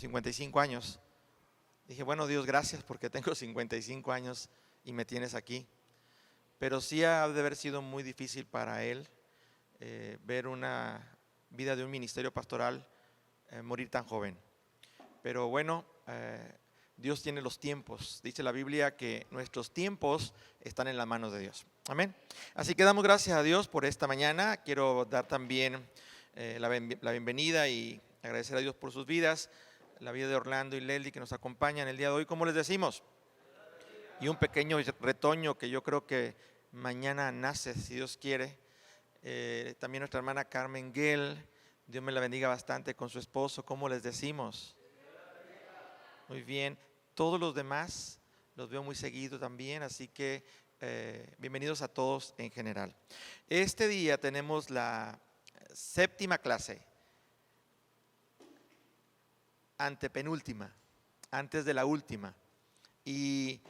55 años. Dije, bueno, Dios, gracias porque tengo 55 años y me tienes aquí. Pero sí ha de haber sido muy difícil para él ver una vida de un ministerio pastoral morir tan joven. Pero bueno, Dios tiene los tiempos. Dice la Biblia que nuestros tiempos están en las manos de Dios. Amén. Así que damos gracias a Dios por esta mañana. Quiero dar también la bienvenida y agradecer a Dios por sus vidas. La vida de Orlando y Lely que nos acompañan el día de hoy. ¿Cómo les decimos? Y un pequeño retoño que yo creo que mañana nace, si Dios quiere. También nuestra hermana Carmen Gell. Dios me la bendiga bastante con su esposo. ¿Cómo les decimos? Muy bien. Todos los demás los veo muy seguido también, así que bienvenidos a todos en general. Este día tenemos la séptima clase, antepenúltima, antes de la última. Y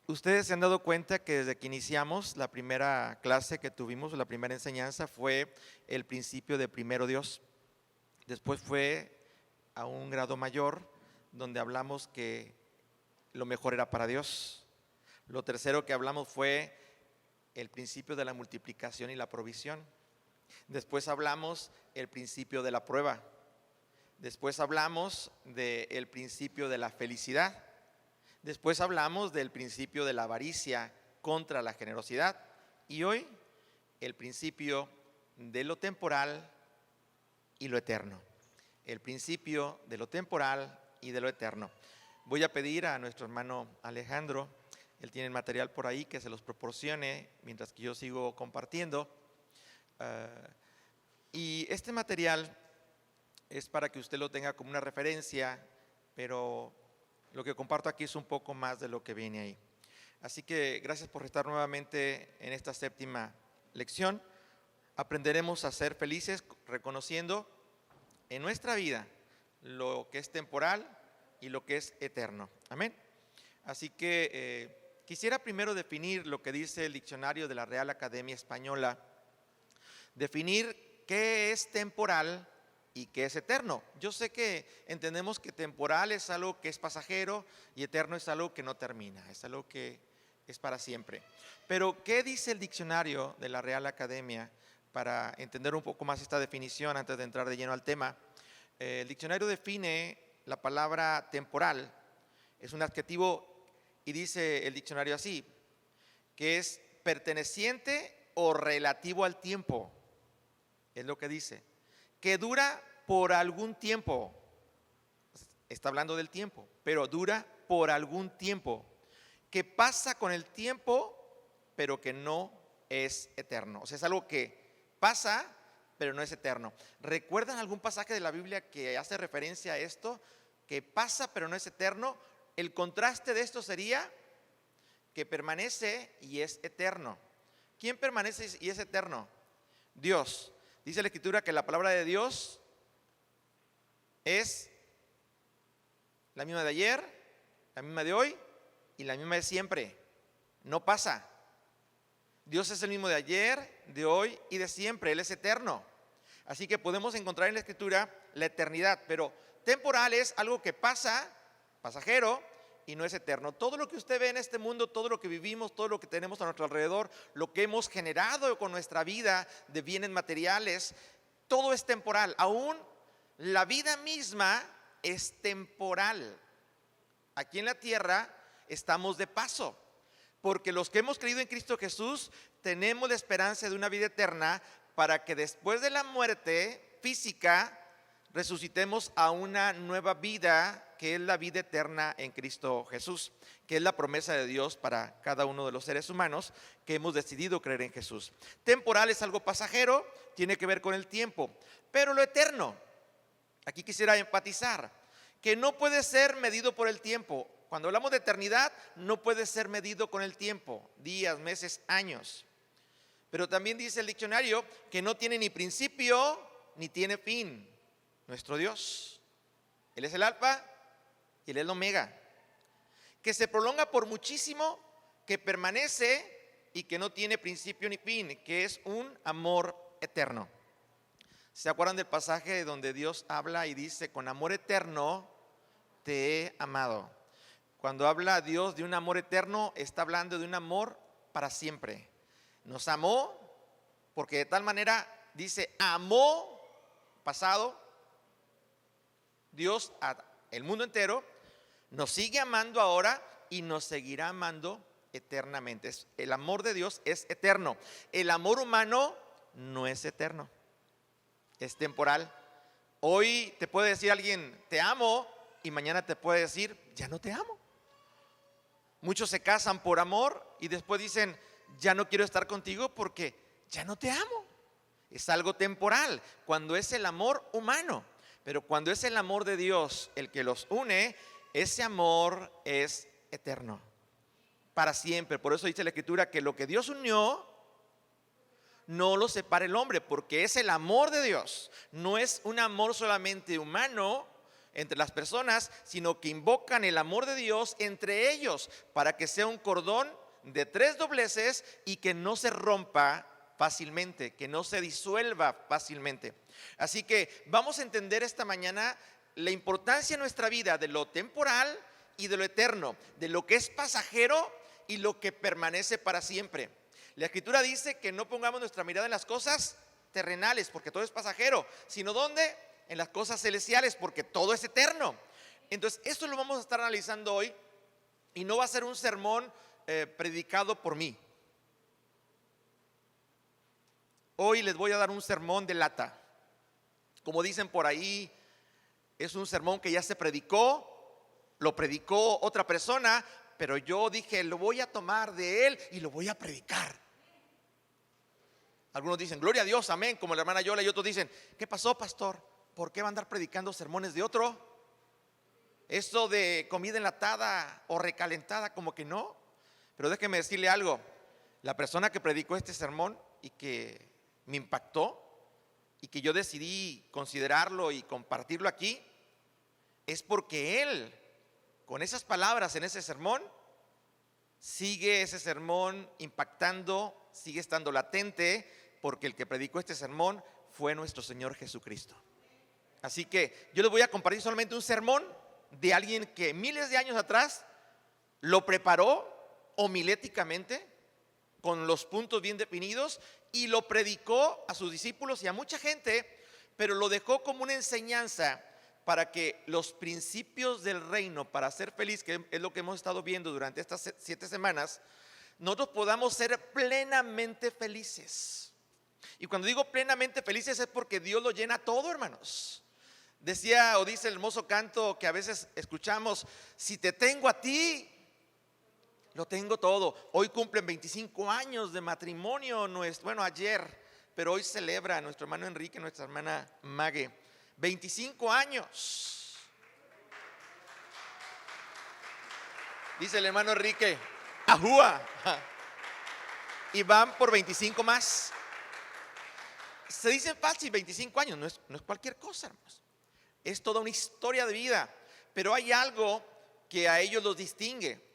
ustedes se han dado cuenta que desde que iniciamos la primera clase que tuvimos, la primera enseñanza fue el principio de primero Dios. Después fue a un grado mayor, donde hablamos que lo mejor era para Dios. Lo tercero que hablamos fue el principio de la multiplicación y la provisión. Después hablamos el principio de la prueba. Después hablamos del principio de la felicidad. Después hablamos del principio de la avaricia contra la generosidad. Y hoy el principio de lo temporal y lo eterno. El principio de lo temporal y de lo eterno. Voy a pedir a nuestro hermano Alejandro, él tiene el material por ahí, que se los proporcione mientras que yo sigo compartiendo. Y este material es para que usted lo tenga como una referencia, pero lo que comparto aquí es un poco más de lo que viene ahí. Así que gracias por estar nuevamente en esta séptima lección. Aprenderemos a ser felices reconociendo en nuestra vida lo que es temporal y lo que es eterno. Amén. Así que quisiera primero definir lo que dice el diccionario de la Real Academia Española. Definir qué es temporal y qué es eterno. Yo sé que entendemos que temporal es algo que es pasajero y eterno es algo que no termina, es algo que es para siempre. Pero ¿qué dice el diccionario de la Real Academia para entender un poco más esta definición antes de entrar de lleno al tema? El diccionario define la palabra temporal, es un adjetivo y dice el diccionario así, que es perteneciente o relativo al tiempo, es lo que dice, que dura por algún tiempo, está hablando del tiempo, pero dura por algún tiempo, que pasa con el tiempo, pero que no es eterno, o sea, es algo que pasa, pero no es eterno. ¿Recuerdan algún pasaje de la Biblia que hace referencia a esto? Que pasa, pero no es eterno. El contraste de esto sería que permanece y es eterno. ¿Quién permanece y es eterno? Dios. Dice la Escritura que la palabra de Dios es la misma de ayer, la misma de hoy y la misma de siempre. No pasa. Dios es el mismo de ayer, de hoy y de siempre. Él es eterno. Así que podemos encontrar en la Escritura la eternidad, pero temporal es algo que pasa, pasajero, y no es eterno. Todo lo que usted ve en este mundo, todo lo que vivimos, todo lo que tenemos a nuestro alrededor, lo que hemos generado con nuestra vida de bienes materiales, todo es temporal. Aún la vida misma es temporal. Aquí en la tierra estamos de paso, porque los que hemos creído en Cristo Jesús tenemos la esperanza de una vida eterna para que después de la muerte física resucitemos a una nueva vida que es la vida eterna en Cristo Jesús, que es la promesa de Dios para cada uno de los seres humanos que hemos decidido creer en Jesús. Temporal es algo pasajero, tiene que ver con el tiempo, pero lo eterno, aquí quisiera enfatizar que no puede ser medido por el tiempo. Cuando hablamos de eternidad, no puede ser medido con el tiempo, días, meses, años. Pero también dice el diccionario que no tiene ni principio ni tiene fin. Nuestro Dios, Él es el alfa y Él es el omega, que se prolonga por muchísimo, que permanece y que no tiene principio ni fin, que es un amor eterno. ¿Se acuerdan del pasaje donde Dios habla y dice: con amor eterno te he amado. Cuando habla Dios de un amor eterno, está hablando de un amor para siempre. Nos amó porque de tal manera, dice, amó, pasado, Dios al mundo entero, nos sigue amando ahora y nos seguirá amando eternamente. El amor de Dios es eterno. El amor humano no es eterno, es temporal. Hoy te puede decir alguien, te amo, y mañana te puede decir, ya no te amo. Muchos se casan por amor y después dicen, ya no quiero estar contigo porque ya no te amo. Es algo temporal, cuando es el amor humano. Pero cuando es el amor de Dios el que los une, ese amor es eterno, para siempre. Por eso dice la Escritura que lo que Dios unió, no lo separa el hombre, porque es el amor de Dios. No es un amor solamente humano entre las personas, sino que invocan el amor de Dios entre ellos, para que sea un cordón de 3 dobleces y que no se rompa fácilmente, que no se disuelva fácilmente. Así que vamos a entender esta mañana la importancia en nuestra vida de lo temporal y de lo eterno, de lo que es pasajero y lo que permanece para siempre. La Escritura dice que no pongamos nuestra mirada en las cosas terrenales, porque todo es pasajero, sino ¿dónde? En las cosas celestiales, porque todo es eterno. Entonces, esto lo vamos a estar analizando hoy, y no va a ser un sermón predicado por mí. Hoy les voy a dar un sermón de lata. Como dicen por ahí, es un sermón que ya se predicó, lo predicó otra persona, pero yo dije, lo voy a tomar de él y lo voy a predicar. Algunos dicen, gloria a Dios, amén, como la hermana Yola, y otros dicen, ¿qué pasó, pastor? ¿Por qué va a andar predicando sermones de otro? Esto de comida enlatada o recalentada, como que no. Pero déjeme decirle algo, la persona que predicó este sermón y que me impactó y que yo decidí considerarlo y compartirlo aquí, es porque él, con esas palabras en ese sermón, sigue ese sermón impactando, sigue estando latente, porque el que predicó este sermón fue nuestro Señor Jesucristo. Así que yo les voy a compartir solamente un sermón de alguien que miles de años atrás lo preparó homiléticamente, con los puntos bien definidos, y lo predicó a sus discípulos y a mucha gente, pero lo dejó como una enseñanza para que los principios del reino, para ser feliz, que es lo que hemos estado viendo durante estas 7 semanas, nosotros podamos ser plenamente felices. Y cuando digo plenamente felices es porque Dios lo llena todo, hermanos. Decía o dice el hermoso canto que a veces escuchamos, si te tengo a ti, lo tengo todo. Hoy cumplen 25 años de matrimonio, bueno, ayer, pero hoy celebra nuestro hermano Enrique, nuestra hermana Mague, 25 años. Dice el hermano Enrique, ¡ajúa! Y van por 25 más. Se dice fácil, 25 años, no es cualquier cosa, hermanos. Es toda una historia de vida, pero hay algo que a ellos los distingue.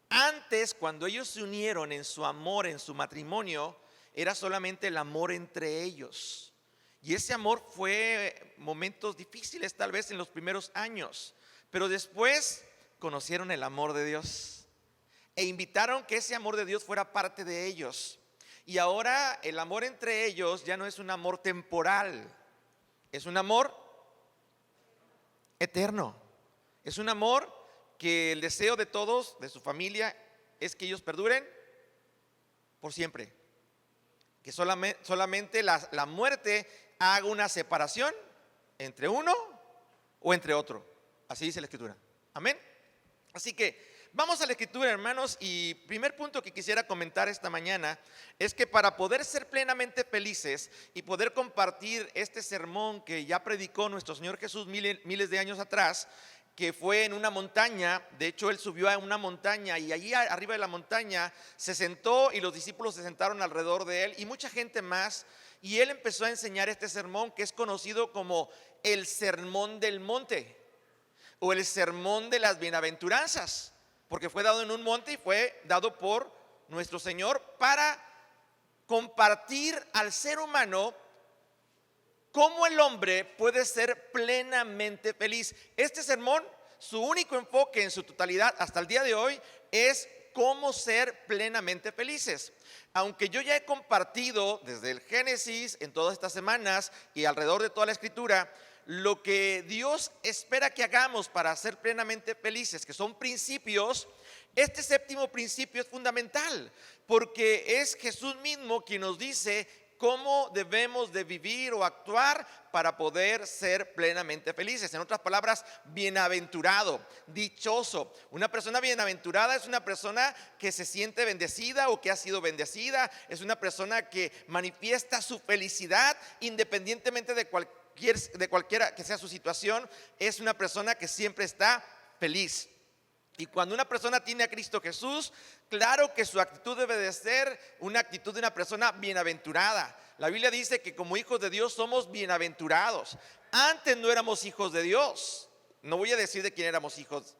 Antes, cuando ellos se unieron en su amor, en su matrimonio, era solamente el amor entre ellos. Y ese amor fue momentos difíciles tal vez en los primeros años, pero después conocieron el amor de Dios e invitaron que ese amor de Dios fuera parte de ellos. Y ahora el amor entre ellos ya no es un amor temporal, es un amor eterno. Es un amor que el deseo de todos, de su familia, es que ellos perduren por siempre. Que solamente la muerte haga una separación entre uno o entre otro. Así dice la Escritura. Amén. Así que vamos a la Escritura, hermanos, y primer punto que quisiera comentar esta mañana es que para poder ser plenamente felices y poder compartir este sermón que ya predicó nuestro Señor Jesús miles de años atrás, que fue en una montaña. De hecho, él subió a una montaña y allí arriba de la montaña se sentó y los discípulos se sentaron alrededor de él y mucha gente más, y él empezó a enseñar este sermón que es conocido como el Sermón del Monte o el Sermón de las Bienaventuranzas, porque fue dado en un monte y fue dado por nuestro Señor para compartir al ser humano cómo el hombre puede ser plenamente feliz. Este sermón su único enfoque en su totalidad hasta el día de hoy es cómo ser plenamente felices. Aunque yo ya he compartido desde el Génesis en todas estas semanas y alrededor de toda la Escritura, lo que Dios espera que hagamos para ser plenamente felices, que son principios, este séptimo principio es fundamental, porque es Jesús mismo quien nos dice cómo debemos de vivir o actuar para poder ser plenamente felices. En otras palabras, bienaventurado, dichoso. Una persona bienaventurada es una persona que se siente bendecida o que ha sido bendecida. Es una persona que manifiesta su felicidad independientemente de cualquiera que sea su situación. Es una persona que siempre está feliz. Y cuando una persona tiene a Cristo Jesús, claro que su actitud debe de ser una actitud de una persona bienaventurada. La Biblia dice que como hijos de Dios somos bienaventurados. Antes no éramos hijos de Dios. No voy a decir de quién éramos hijos.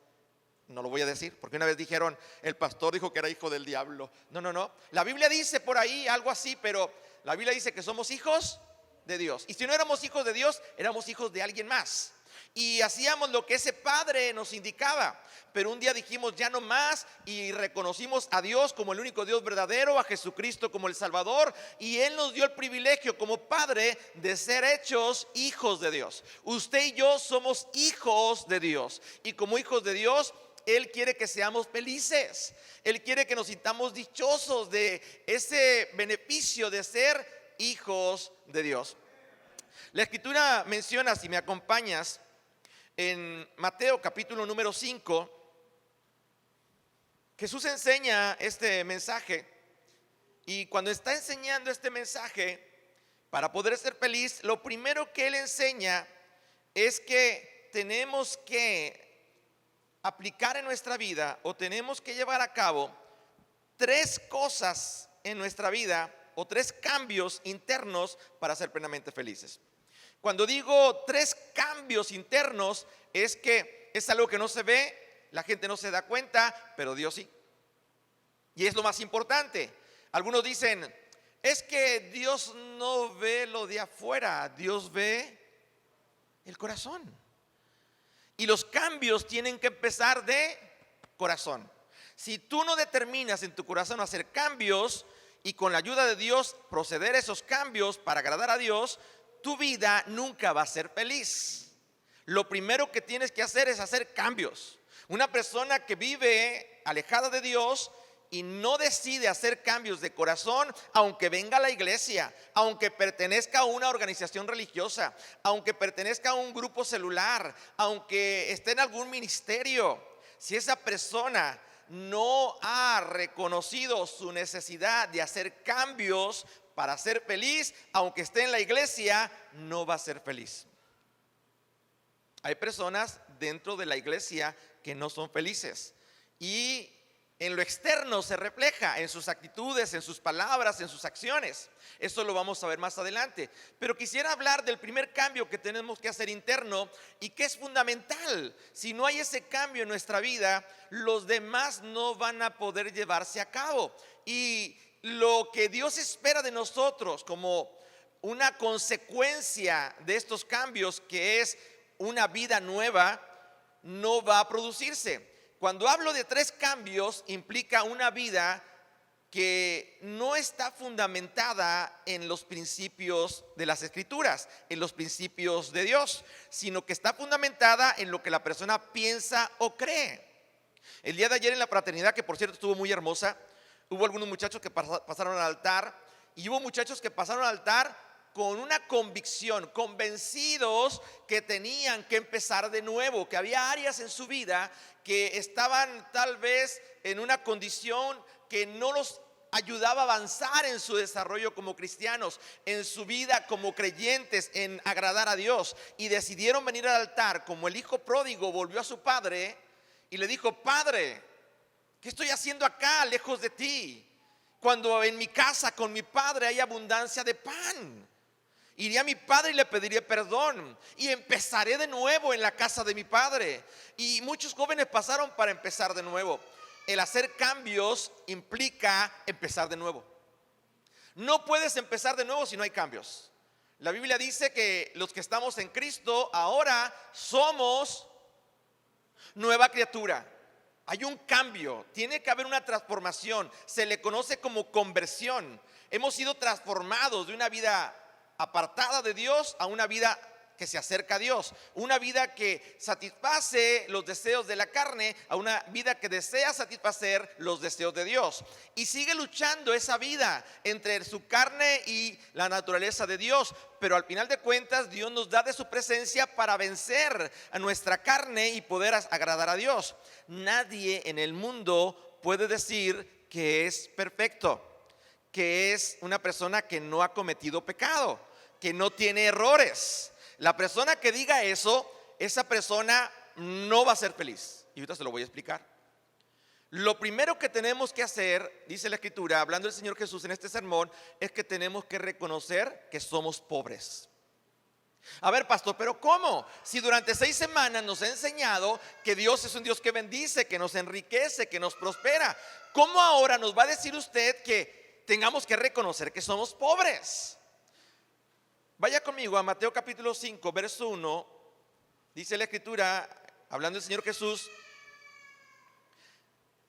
No lo voy a decir, porque una vez dijeron, el pastor dijo que era hijo del diablo. No. La Biblia dice por ahí algo así, pero la Biblia dice que somos hijos de Dios. Y si no éramos hijos de Dios, éramos hijos de alguien más. Y hacíamos lo que ese padre nos indicaba. Pero un día dijimos ya no más y reconocimos a Dios como el único Dios verdadero, a Jesucristo como el Salvador, y Él nos dio el privilegio como padre de ser hechos hijos de Dios. Usted y yo somos hijos de Dios, y como hijos de Dios Él quiere que seamos felices. Él quiere que nos sintamos dichosos de ese beneficio de ser hijos de Dios. La Escritura menciona, si me acompañas, en Mateo capítulo número 5, Jesús enseña este mensaje, y cuando está enseñando este mensaje, para poder ser feliz, lo primero que Él enseña es que tenemos que aplicar en nuestra vida, o tenemos que llevar a cabo 3 cosas en nuestra vida, o 3 cambios internos para ser plenamente felices. Cuando digo 3 cambios internos, es que es algo que no se ve, la gente no se da cuenta, pero Dios sí. Y es lo más importante. Algunos dicen, es que Dios no ve lo de afuera, Dios ve el corazón. Y los cambios tienen que empezar de corazón. Si tú no determinas en tu corazón hacer cambios y con la ayuda de Dios proceder a esos cambios para agradar a Dios, tu vida nunca va a ser feliz. Lo primero que tienes que hacer es hacer cambios. Una persona que vive alejada de Dios y no decide hacer cambios de corazón, aunque venga a la iglesia, aunque pertenezca a una organización religiosa, aunque pertenezca a un grupo celular, aunque esté en algún ministerio, si esa persona no ha reconocido su necesidad de hacer cambios para ser feliz, aunque esté en la iglesia, no va a ser feliz. Hay personas dentro de la iglesia que no son felices, y en lo externo se refleja en sus actitudes, en sus palabras, en sus acciones. Eso lo vamos a ver más adelante. Pero quisiera hablar del primer cambio que tenemos que hacer interno, y que es fundamental. Si no hay ese cambio en nuestra vida, los demás no van a poder llevarse a cabo. Y lo que Dios espera de nosotros como una consecuencia de estos cambios, que es una vida nueva, no va a producirse. Cuando hablo de 3 cambios, implica una vida que no está fundamentada en los principios de las Escrituras, en los principios de Dios, sino que está fundamentada en lo que la persona piensa o cree. El día de ayer en la fraternidad, que por cierto estuvo muy hermosa, hubo algunos muchachos que pasaron al altar, y hubo muchachos que pasaron al altar con una convicción, convencidos que tenían que empezar de nuevo, que había áreas en su vida que estaban tal vez en una condición que no los ayudaba a avanzar en su desarrollo como cristianos, en su vida como creyentes, en agradar a Dios, y decidieron venir al altar. Como el hijo pródigo volvió a su padre y le dijo: Padre, ¿qué estoy haciendo acá lejos de ti, cuando en mi casa con mi padre hay abundancia de pan? Iré a mi padre y le pediré perdón, y empezaré de nuevo en la casa de mi padre. Y muchos jóvenes pasaron para empezar de nuevo. El hacer cambios implica empezar de nuevo. No puedes empezar de nuevo si no hay cambios. La Biblia dice que los que estamos en Cristo ahora somos nueva criatura. Hay un cambio, tiene que haber una transformación. Se le conoce como conversión. Hemos sido transformados de una vida apartada de Dios a una vida que se acerca a Dios, una vida que satisface los deseos de la carne a una vida que desea satisfacer los deseos de Dios. Y sigue luchando esa vida entre su carne y la naturaleza de Dios, pero al final de cuentas Dios nos da de su presencia para vencer a nuestra carne y poder agradar a Dios. Nadie en el mundo puede decir que es perfecto, que es una persona que no ha cometido pecado, que no tiene errores. La persona que diga eso, esa persona no va a ser feliz. Y ahorita se lo voy a explicar. Lo primero que tenemos que hacer, dice la Escritura, hablando el Señor Jesús en este sermón, es que tenemos que reconocer que somos pobres. A ver, pastor, ¿pero cómo? Si durante 6 semanas nos ha enseñado que Dios es un Dios que bendice, que nos enriquece, que nos prospera, ¿cómo ahora nos va a decir usted que tengamos que reconocer que somos pobres? Vaya conmigo a Mateo capítulo 5, verso 1. Dice la Escritura, hablando el Señor Jesús: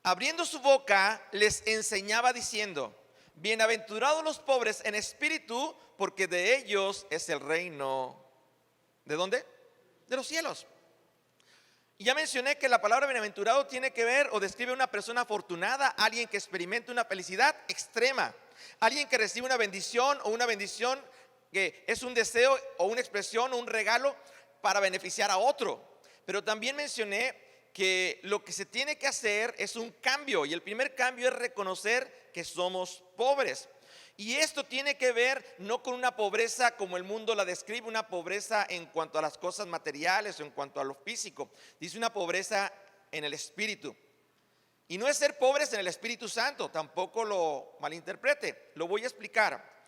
abriendo su boca les enseñaba diciendo: bienaventurados los pobres en espíritu, porque de ellos es el reino. ¿De dónde? De los cielos. Y ya mencioné que la palabra bienaventurado tiene que ver o describe a una persona afortunada, alguien que experimenta una felicidad extrema, alguien que recibe una bendición o una bendición que es un deseo o una expresión o un regalo para beneficiar a otro. Pero también mencioné que lo que se tiene que hacer es un cambio, y el primer cambio es reconocer que somos pobres. Y esto tiene que ver no con una pobreza como el mundo la describe, una pobreza en cuanto a las cosas materiales o en cuanto a lo físico. Dice una pobreza en el espíritu. Y no es ser pobres en el Espíritu Santo, tampoco lo malinterprete, lo voy a explicar.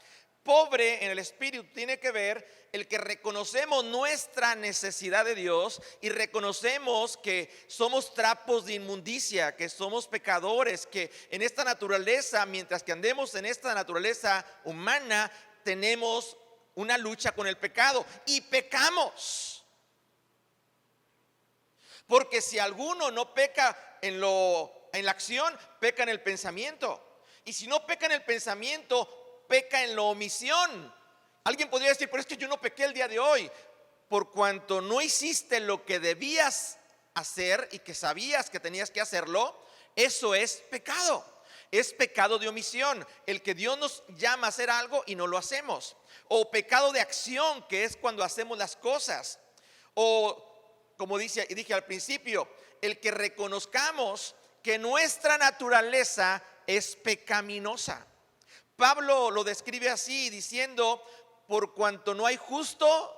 Pobre en el espíritu tiene que ver el que reconocemos nuestra necesidad de Dios y reconocemos que somos trapos de inmundicia, que somos pecadores, que en esta naturaleza, mientras que andemos en esta naturaleza humana, tenemos una lucha con el pecado y pecamos. Porque si alguno no peca en la acción, peca en el pensamiento. Y si no peca en el pensamiento, peca en la omisión. Alguien podría decir: pero es que yo no pequé el día de hoy. Por cuanto no hiciste lo que debías hacer y que sabías que tenías que hacerlo, eso es pecado. Es pecado de omisión, el que Dios nos llama a hacer algo y no lo hacemos. O pecado de acción, que es cuando hacemos las cosas. O como dije al principio, el que reconozcamos que nuestra naturaleza es pecaminosa. Pablo lo describe así, diciendo: por cuanto no hay justo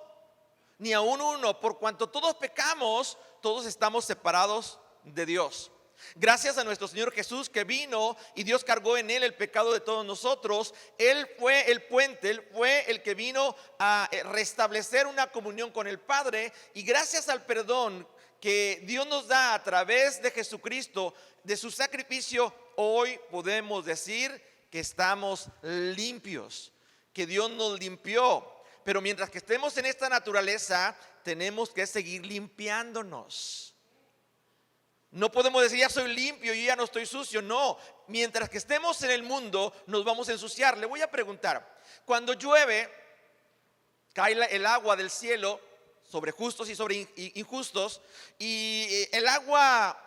ni aun uno, por cuanto todos pecamos, todos estamos separados de Dios. Gracias a nuestro Señor Jesús, que vino y Dios cargó en él el pecado de todos nosotros. Él fue el puente, él fue el que vino a restablecer una comunión con el Padre. Y gracias al perdón que Dios nos da a través de Jesucristo, de su sacrificio, hoy podemos decir que estamos limpios, que Dios nos limpió. Pero mientras que estemos en esta naturaleza, tenemos que seguir limpiándonos. No podemos decir: ya soy limpio y ya no estoy sucio. No, mientras que estemos en el mundo, nos vamos a ensuciar. Le voy a preguntar: cuando llueve, cae el agua del cielo sobre justos y sobre injustos, y el agua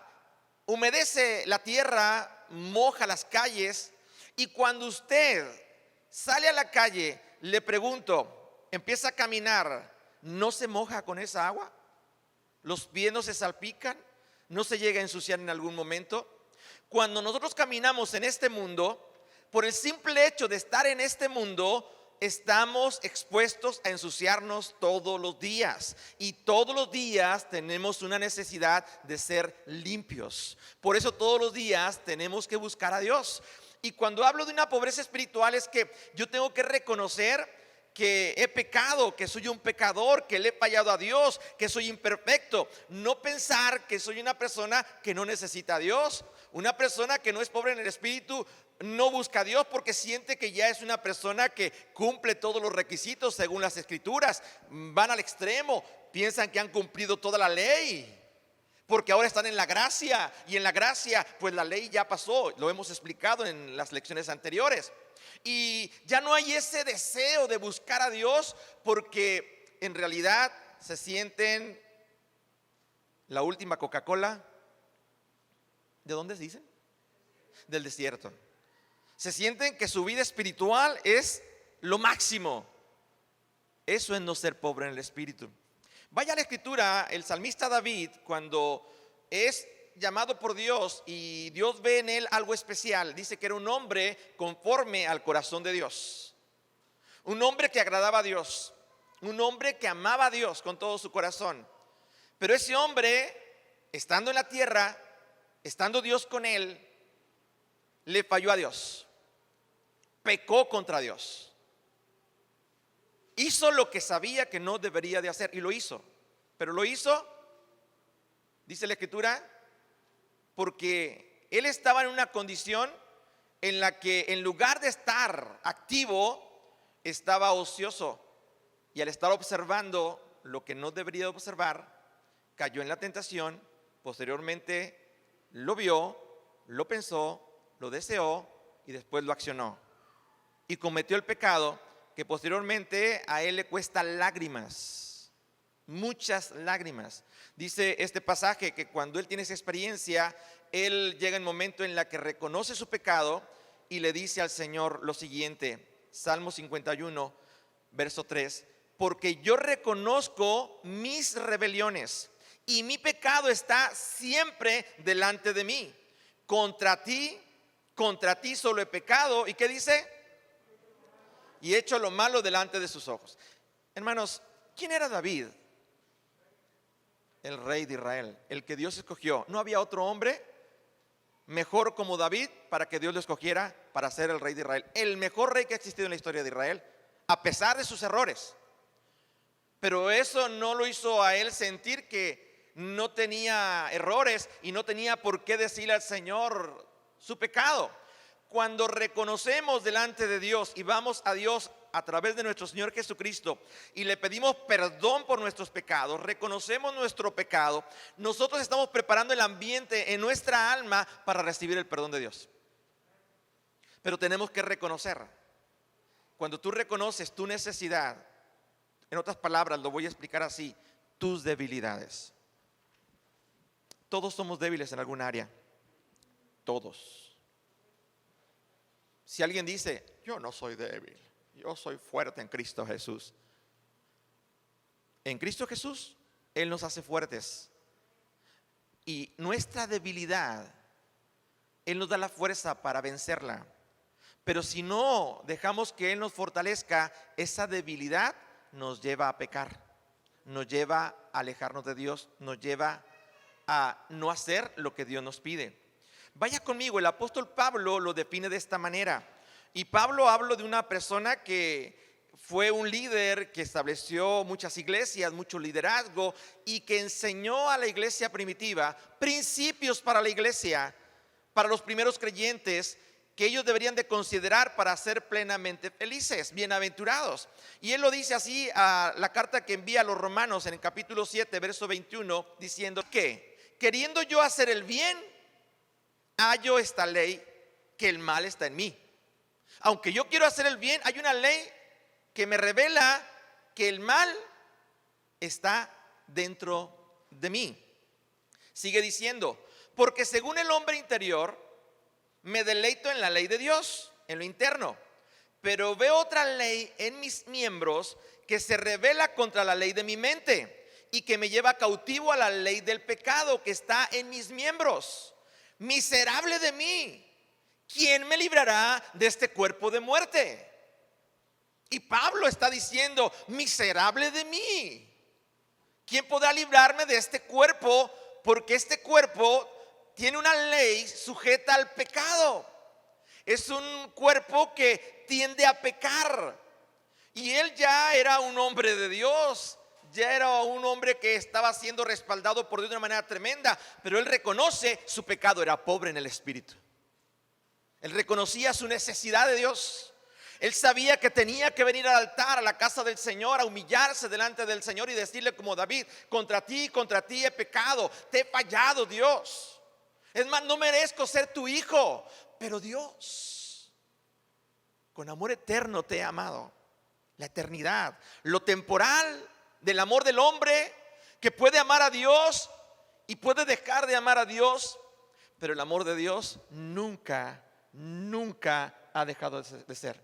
humedece la tierra, moja las calles. Y cuando usted sale a la calle, le pregunto, empieza a caminar, ¿no se moja con esa agua? ¿Los pies no se salpican? ¿No se llega a ensuciar en algún momento? Cuando nosotros caminamos en este mundo, por el simple hecho de estar en este mundo, estamos expuestos a ensuciarnos todos los días. Y todos los días tenemos una necesidad de ser limpios. Por eso todos los días tenemos que buscar a Dios. Y cuando hablo de una pobreza espiritual, es que yo tengo que reconocer que he pecado, que soy un pecador, que le he fallado a Dios, que soy imperfecto. No pensar que soy una persona que no necesita a Dios. Una persona que no es pobre en el espíritu no busca a Dios porque siente que ya es una persona que cumple todos los requisitos según las Escrituras. Van al extremo, piensan que han cumplido toda la ley. porque ahora están en la gracia, y en la gracia pues la ley ya pasó, lo hemos explicado en las lecciones anteriores, y ya no hay ese deseo de buscar a Dios, porque en realidad se sienten la última Coca-Cola. ¿De dónde se dicen? Del desierto. Se sienten que su vida espiritual es lo máximo. Eso es no ser pobre en el espíritu. Vaya a la escritura, el salmista David, cuando es llamado por Dios y Dios ve en él algo especial, dice que era un hombre conforme al corazón de Dios, un hombre que agradaba a Dios, un hombre que amaba a Dios con todo su corazón. Pero ese hombre, estando en la tierra, estando Dios con él, le falló a Dios, pecó contra Dios. Hizo lo que sabía que no debería de hacer y lo hizo. Pero lo hizo, dice la escritura, porque él estaba en una condición en la que en lugar de estar activo, estaba ocioso. Y al estar observando lo que no debería observar, cayó en la tentación. Posteriormente lo vio, lo pensó, lo deseó y después lo accionó. Y cometió el pecado que posteriormente a él le cuesta lágrimas, muchas lágrimas. Dice este pasaje que cuando él tiene esa experiencia, él llega el momento en la que reconoce su pecado y le dice al Señor lo siguiente, Salmo 51, verso 3, porque yo reconozco mis rebeliones y mi pecado está siempre delante de mí. Contra ti solo he pecado. ¿Y qué dice? Y he hecho lo malo delante de sus ojos. Hermanos, ¿quién era David? El rey de Israel, el que Dios escogió. No había otro hombre mejor como David para que Dios lo escogiera para ser el rey de Israel. El mejor rey que ha existido en la historia de Israel, a pesar de sus errores. Pero eso no lo hizo a él sentir que no tenía errores y no tenía por qué decirle al Señor su pecado. Cuando reconocemos delante de Dios y vamos a Dios a través de nuestro Señor Jesucristo y le pedimos perdón por nuestros pecados, reconocemos nuestro pecado, nosotros estamos preparando el ambiente en nuestra alma para recibir el perdón de Dios. Pero tenemos que reconocer. Cuando tú reconoces tu necesidad, en otras palabras, lo voy a explicar así, tus debilidades. Todos somos débiles en algún área. Todos. Si alguien dice, yo no soy débil, yo soy fuerte en Cristo Jesús. En Cristo Jesús, Él nos hace fuertes. Y nuestra debilidad, Él nos da la fuerza para vencerla. Pero si no dejamos que Él nos fortalezca, esa debilidad nos lleva a pecar, nos lleva a alejarnos de Dios, nos lleva a no hacer lo que Dios nos pide. Vaya conmigo, el apóstol Pablo lo define de esta manera. Y Pablo habla de una persona que fue un líder que estableció muchas iglesias, mucho liderazgo y que enseñó a la iglesia primitiva principios para la iglesia, para los primeros creyentes que ellos deberían de considerar para ser plenamente felices, bienaventurados. Y él lo dice así a la carta que envía a los romanos en el capítulo 7, verso 21, diciendo que queriendo yo hacer el bien, hallo esta ley, que el mal está en mí. Aunque yo quiero hacer el bien, hay una ley que me revela que el mal está dentro de mí. Sigue diciendo, porque según el hombre interior, me deleito en la ley de Dios, en lo interno, pero veo otra ley en mis miembros que se revela contra la ley de mi mente y que me lleva cautivo a la ley del pecado que está en mis miembros. Miserable de mí, ¿quién me librará de este cuerpo de muerte? Y Pablo está diciendo, miserable de mí, ¿quién podrá librarme de este cuerpo? Porque este cuerpo tiene una ley sujeta al pecado. Es un cuerpo que tiende a pecar. Y él ya era un hombre de Dios, ya era un hombre que estaba siendo respaldado por Dios de una manera tremenda, pero él reconoce su pecado, era pobre en el espíritu. Él reconocía su necesidad de Dios. Él sabía que tenía que venir al altar, a la casa del Señor, a humillarse delante del Señor y decirle como David: contra ti he pecado, te he fallado, Dios. Es más, no merezco ser tu hijo, pero Dios, con amor eterno te he amado. La eternidad, lo temporal del amor del hombre, que puede amar a Dios y puede dejar de amar a Dios, pero el amor de Dios nunca ha dejado de ser.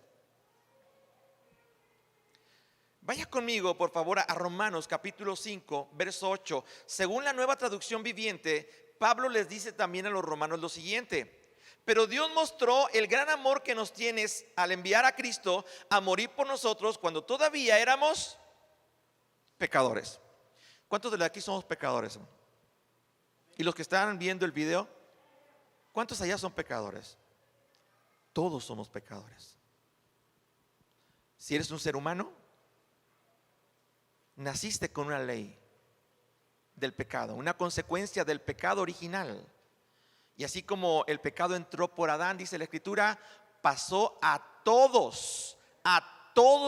Vaya conmigo por favor a Romanos capítulo 5 verso 8. Según la Nueva Traducción Viviente, Pablo les dice también a los romanos lo siguiente: pero Dios mostró el gran amor que nos tienes al enviar a Cristo a morir por nosotros cuando todavía éramos pecadores. ¿Cuántos de aquí somos pecadores? Y los que están viendo el video, ¿cuántos allá son pecadores? Todos somos pecadores. Si eres un ser humano, naciste con una ley del pecado, una consecuencia del pecado original. Y así como el pecado entró por Adán, dice la Escritura, pasó a todos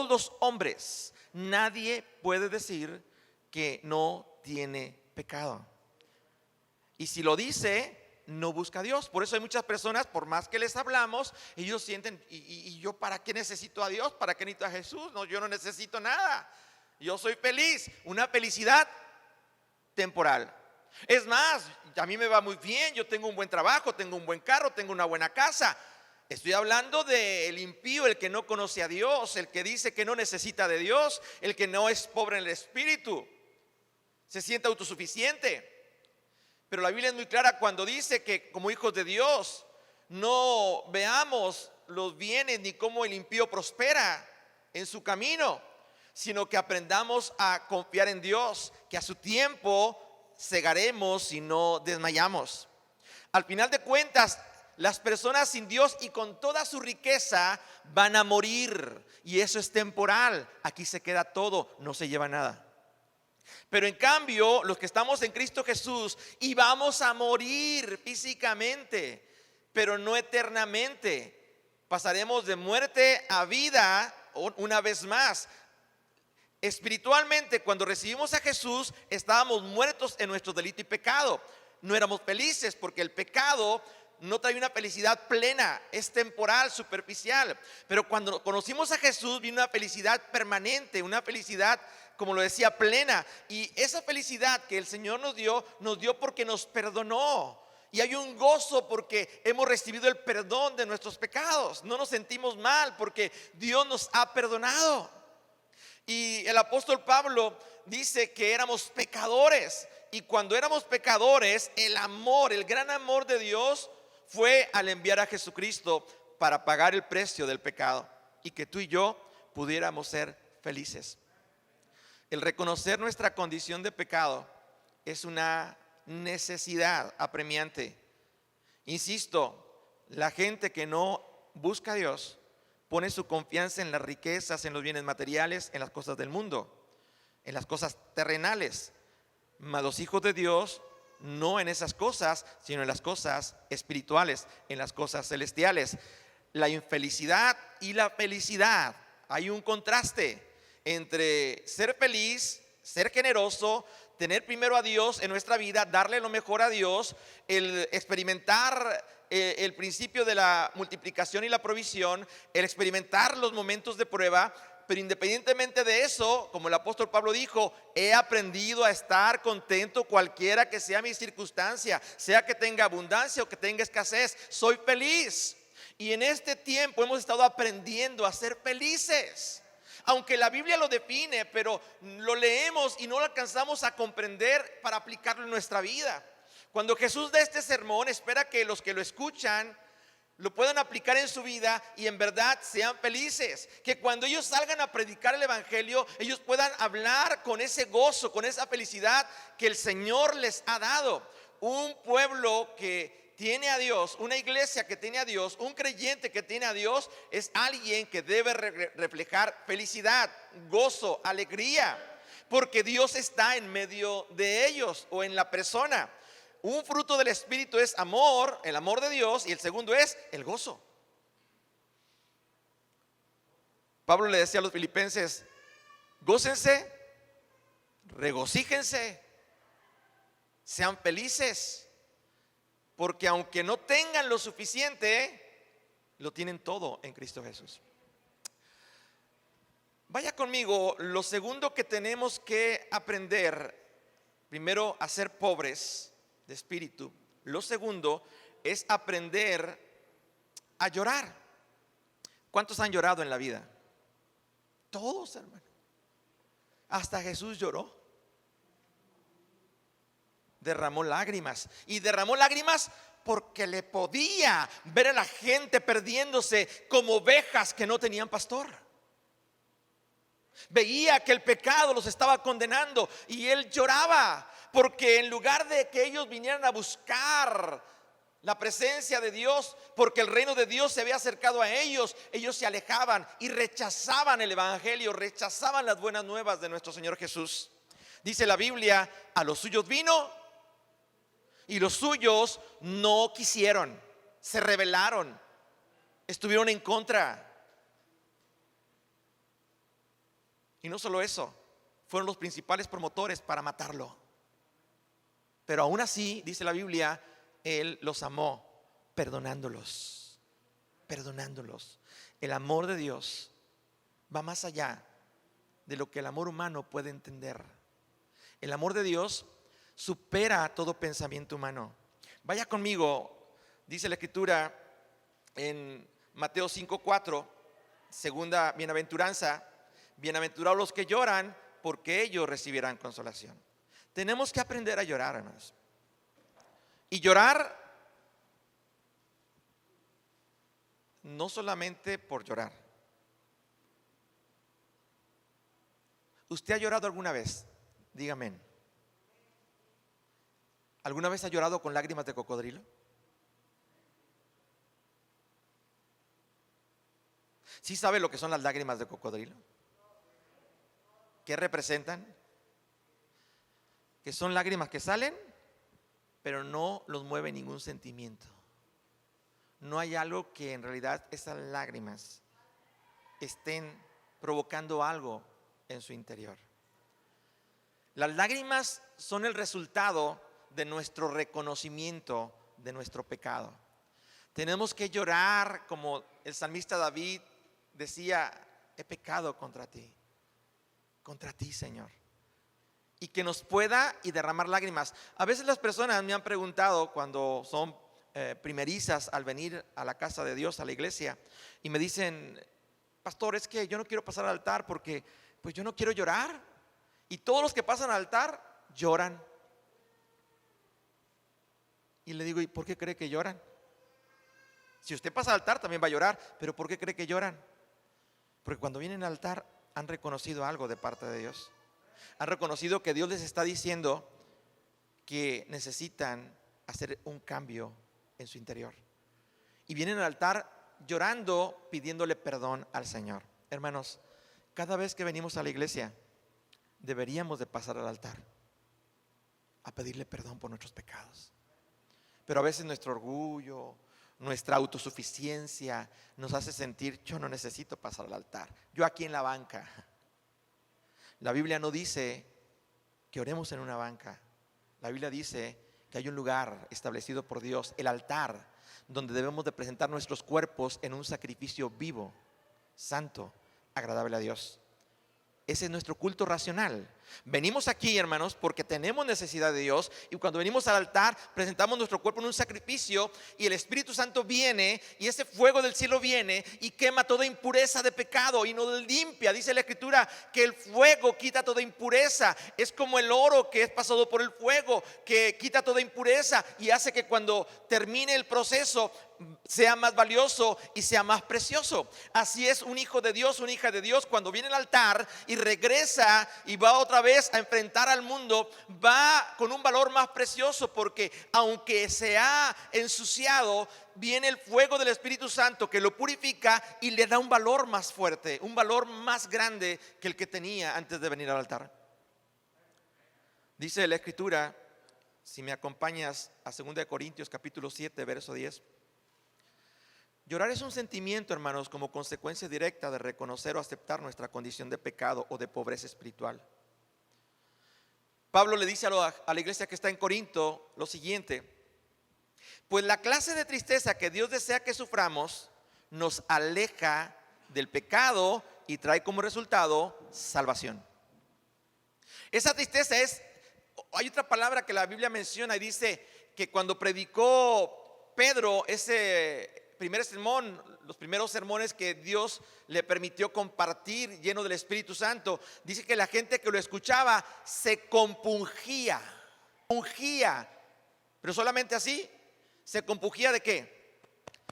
los hombres. Nadie puede decir que no tiene pecado. Y si lo dice, no busca a Dios. Por eso hay muchas personas, por más que les hablamos, ellos sienten: ¿y yo para qué necesito a Dios? ¿Para qué necesito a Jesús? No, yo no necesito nada. Yo soy feliz. Una felicidad temporal. Es más, a mí me va muy bien, yo tengo un buen trabajo, tengo un buen carro, tengo una buena casa. Estoy hablando del impío, el que no conoce a Dios, el que dice que no necesita de Dios, el que no es pobre en el espíritu, se siente autosuficiente. Pero la Biblia es muy clara cuando dice que como hijos de Dios no veamos los bienes ni cómo el impío prospera en su camino, sino que aprendamos a confiar en Dios, que a su tiempo segaremos si no desmayamos. Al final de cuentas, las personas sin Dios y con toda su riqueza van a morir, y eso es temporal. Aquí se queda todo, no se lleva nada. Pero en cambio, los que estamos en Cristo Jesús y vamos a morir físicamente, pero no eternamente. Pasaremos de muerte a vida una vez más. Espiritualmente, cuando recibimos a Jesús, estábamos muertos en nuestro delito y pecado. No éramos felices porque el pecado no trae una felicidad plena, es temporal, superficial. Pero cuando conocimos a Jesús, vino una felicidad permanente, una felicidad, como lo decía, plena. Y esa felicidad que el Señor nos dio porque nos perdonó. Y hay un gozo porque hemos recibido el perdón de nuestros pecados. No nos sentimos mal porque Dios nos ha perdonado. Y el apóstol Pablo dice que éramos pecadores. Y cuando éramos pecadores, el amor, el gran amor de Dios fue al enviar a Jesucristo para pagar el precio del pecado y que tú y yo pudiéramos ser felices. El reconocer nuestra condición de pecado es una necesidad apremiante. Insisto, la gente que no busca a Dios pone su confianza en las riquezas, en los bienes materiales, en las cosas del mundo, en las cosas terrenales. Mas los hijos de Dios no en esas cosas, sino en las cosas espirituales, en las cosas celestiales. La infelicidad y la felicidad, hay un contraste entre ser feliz, ser generoso, tener primero a Dios en nuestra vida, darle lo mejor a Dios, el experimentar el principio de la multiplicación y la provisión, el experimentar los momentos de prueba. Pero independientemente de eso, como el apóstol Pablo dijo, he aprendido a estar contento cualquiera que sea mi circunstancia, sea que tenga abundancia o que tenga escasez, soy feliz. Y en este tiempo hemos estado aprendiendo a ser felices. Aunque la Biblia lo define, pero lo leemos y no lo alcanzamos a comprender para aplicarlo en nuestra vida. Cuando Jesús da este sermón, espera que los que lo escuchan lo puedan aplicar en su vida y en verdad sean felices. Que cuando ellos salgan a predicar el evangelio, ellos puedan hablar con ese gozo, con esa felicidad que el Señor les ha dado. Un pueblo que tiene a Dios, una iglesia que tiene a Dios, un creyente que tiene a Dios, es alguien que debe reflejar felicidad, gozo, alegría, porque Dios está en medio de ellos o en la persona. Un fruto del Espíritu es amor, el amor de Dios, y el segundo es el gozo. Pablo le decía a los filipenses: gócense, regocíjense, sean felices, porque aunque no tengan lo suficiente, lo tienen todo en Cristo Jesús. Vaya conmigo, lo segundo que tenemos que aprender, primero, a ser pobres de espíritu. Lo segundo es aprender a llorar. ¿Cuántos han llorado en la vida? Todos, hermano. Hasta Jesús lloró. Derramó lágrimas. Y derramó lágrimas porque le podía ver a la gente perdiéndose como ovejas que no tenían pastor. Veía que el pecado los estaba condenando y él lloraba, porque en lugar de que ellos vinieran a buscar la presencia de Dios, porque el reino de Dios se había acercado a ellos, ellos se alejaban y rechazaban el evangelio, rechazaban las buenas nuevas de nuestro Señor Jesús. Dice la Biblia: a los suyos vino y los suyos no quisieron, se rebelaron, estuvieron en contra. Y no solo eso, fueron los principales promotores para matarlo. Pero aún así, dice la Biblia, Él los amó, perdonándolos. El amor de Dios va más allá de lo que el amor humano puede entender. El amor de Dios supera todo pensamiento humano. Vaya conmigo, dice la Escritura en Mateo 5:4, segunda bienaventuranza: bienaventurados los que lloran, porque ellos recibirán consolación. Tenemos que aprender a llorar, hermanos. Y llorar no solamente por llorar. ¿Usted ha llorado alguna vez? Dígame. ¿Alguna vez ha llorado con lágrimas de cocodrilo? ¿Sí sabe lo que son las lágrimas de cocodrilo? ¿Qué representan? Que son lágrimas que salen, pero no los mueve ningún sentimiento. No hay algo que en realidad esas lágrimas estén provocando algo en su interior. Las lágrimas son el resultado de nuestro reconocimiento de nuestro pecado. Tenemos que llorar, como el salmista David decía: he pecado contra ti, Señor. Y que nos pueda y derramar lágrimas. A veces las personas me han preguntado, cuando son primerizas al venir a la casa de Dios, a la iglesia, y me dicen: pastor, es que yo no quiero pasar al altar porque pues yo no quiero llorar. Y todos los que pasan al altar lloran. Y le digo: ¿y por qué cree que lloran? Si usted pasa al altar también va a llorar, pero ¿por qué cree que lloran? Porque cuando vienen al altar han reconocido algo de parte de Dios. Han reconocido que Dios les está diciendo que necesitan hacer un cambio en su interior. Y vienen al altar llorando, pidiéndole perdón al Señor. Hermanos, cada vez que venimos a la iglesia, deberíamos de pasar al altar a pedirle perdón por nuestros pecados. Pero a veces nuestro orgullo, nuestra autosuficiencia nos hace sentir: yo no necesito pasar al altar, yo aquí en la banca. La Biblia no dice que oremos en una banca. La Biblia dice que hay un lugar establecido por Dios, el altar, donde debemos de presentar nuestros cuerpos en un sacrificio vivo, santo, agradable a Dios. Ese es nuestro culto racional. Venimos aquí, hermanos, porque tenemos necesidad de Dios, y cuando venimos al altar presentamos nuestro cuerpo en un sacrificio, y el Espíritu Santo viene, y ese fuego del cielo viene y quema toda impureza de pecado y nos limpia. Dice la Escritura que el fuego quita toda impureza. Es como el oro que es pasado por el fuego, que quita toda impureza y hace que cuando termine el proceso sea más valioso y sea más precioso. Así es un hijo de Dios, una hija de Dios, cuando viene al altar y regresa y va otra vez a enfrentar al mundo, va con un valor más precioso, porque aunque se ha ensuciado, viene el fuego del Espíritu Santo que lo purifica y le da un valor más fuerte, un valor más grande que el que tenía antes de venir al altar. Dice la Escritura, si me acompañas a 2 Corintios capítulo 7, verso 10: Llorar es un sentimiento, hermanos, como consecuencia directa de reconocer o aceptar nuestra condición de pecado o de pobreza espiritual. Pablo le dice a la iglesia que está en Corinto lo siguiente: pues la clase de tristeza que Dios desea que suframos nos aleja del pecado y trae como resultado salvación. Esa tristeza hay otra palabra que la Biblia menciona y dice que cuando predicó Pedro ese primer sermón, los primeros sermones que Dios le permitió compartir lleno del Espíritu Santo, dice que la gente que lo escuchaba se compungía, pero solamente así. ¿Se compungía de qué?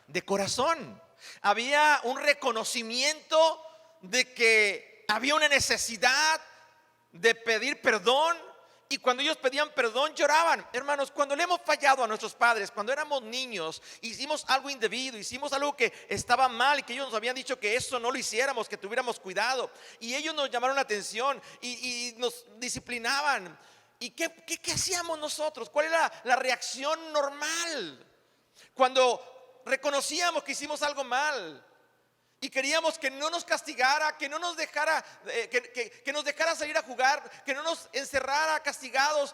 De corazón. Había un reconocimiento de que había una necesidad de pedir perdón. Y cuando ellos pedían perdón, lloraban. Hermanos, cuando le hemos fallado a nuestros padres, cuando éramos niños, hicimos algo indebido, hicimos algo que estaba mal y que ellos nos habían dicho que eso no lo hiciéramos, que tuviéramos cuidado, y ellos nos llamaron la atención y nos disciplinaban. ¿Y qué hacíamos nosotros? ¿Cuál era la reacción normal? Cuando reconocíamos que hicimos algo mal y queríamos que no nos castigara, que no nos dejara, que nos dejara salir a jugar, que no nos encerrara castigados,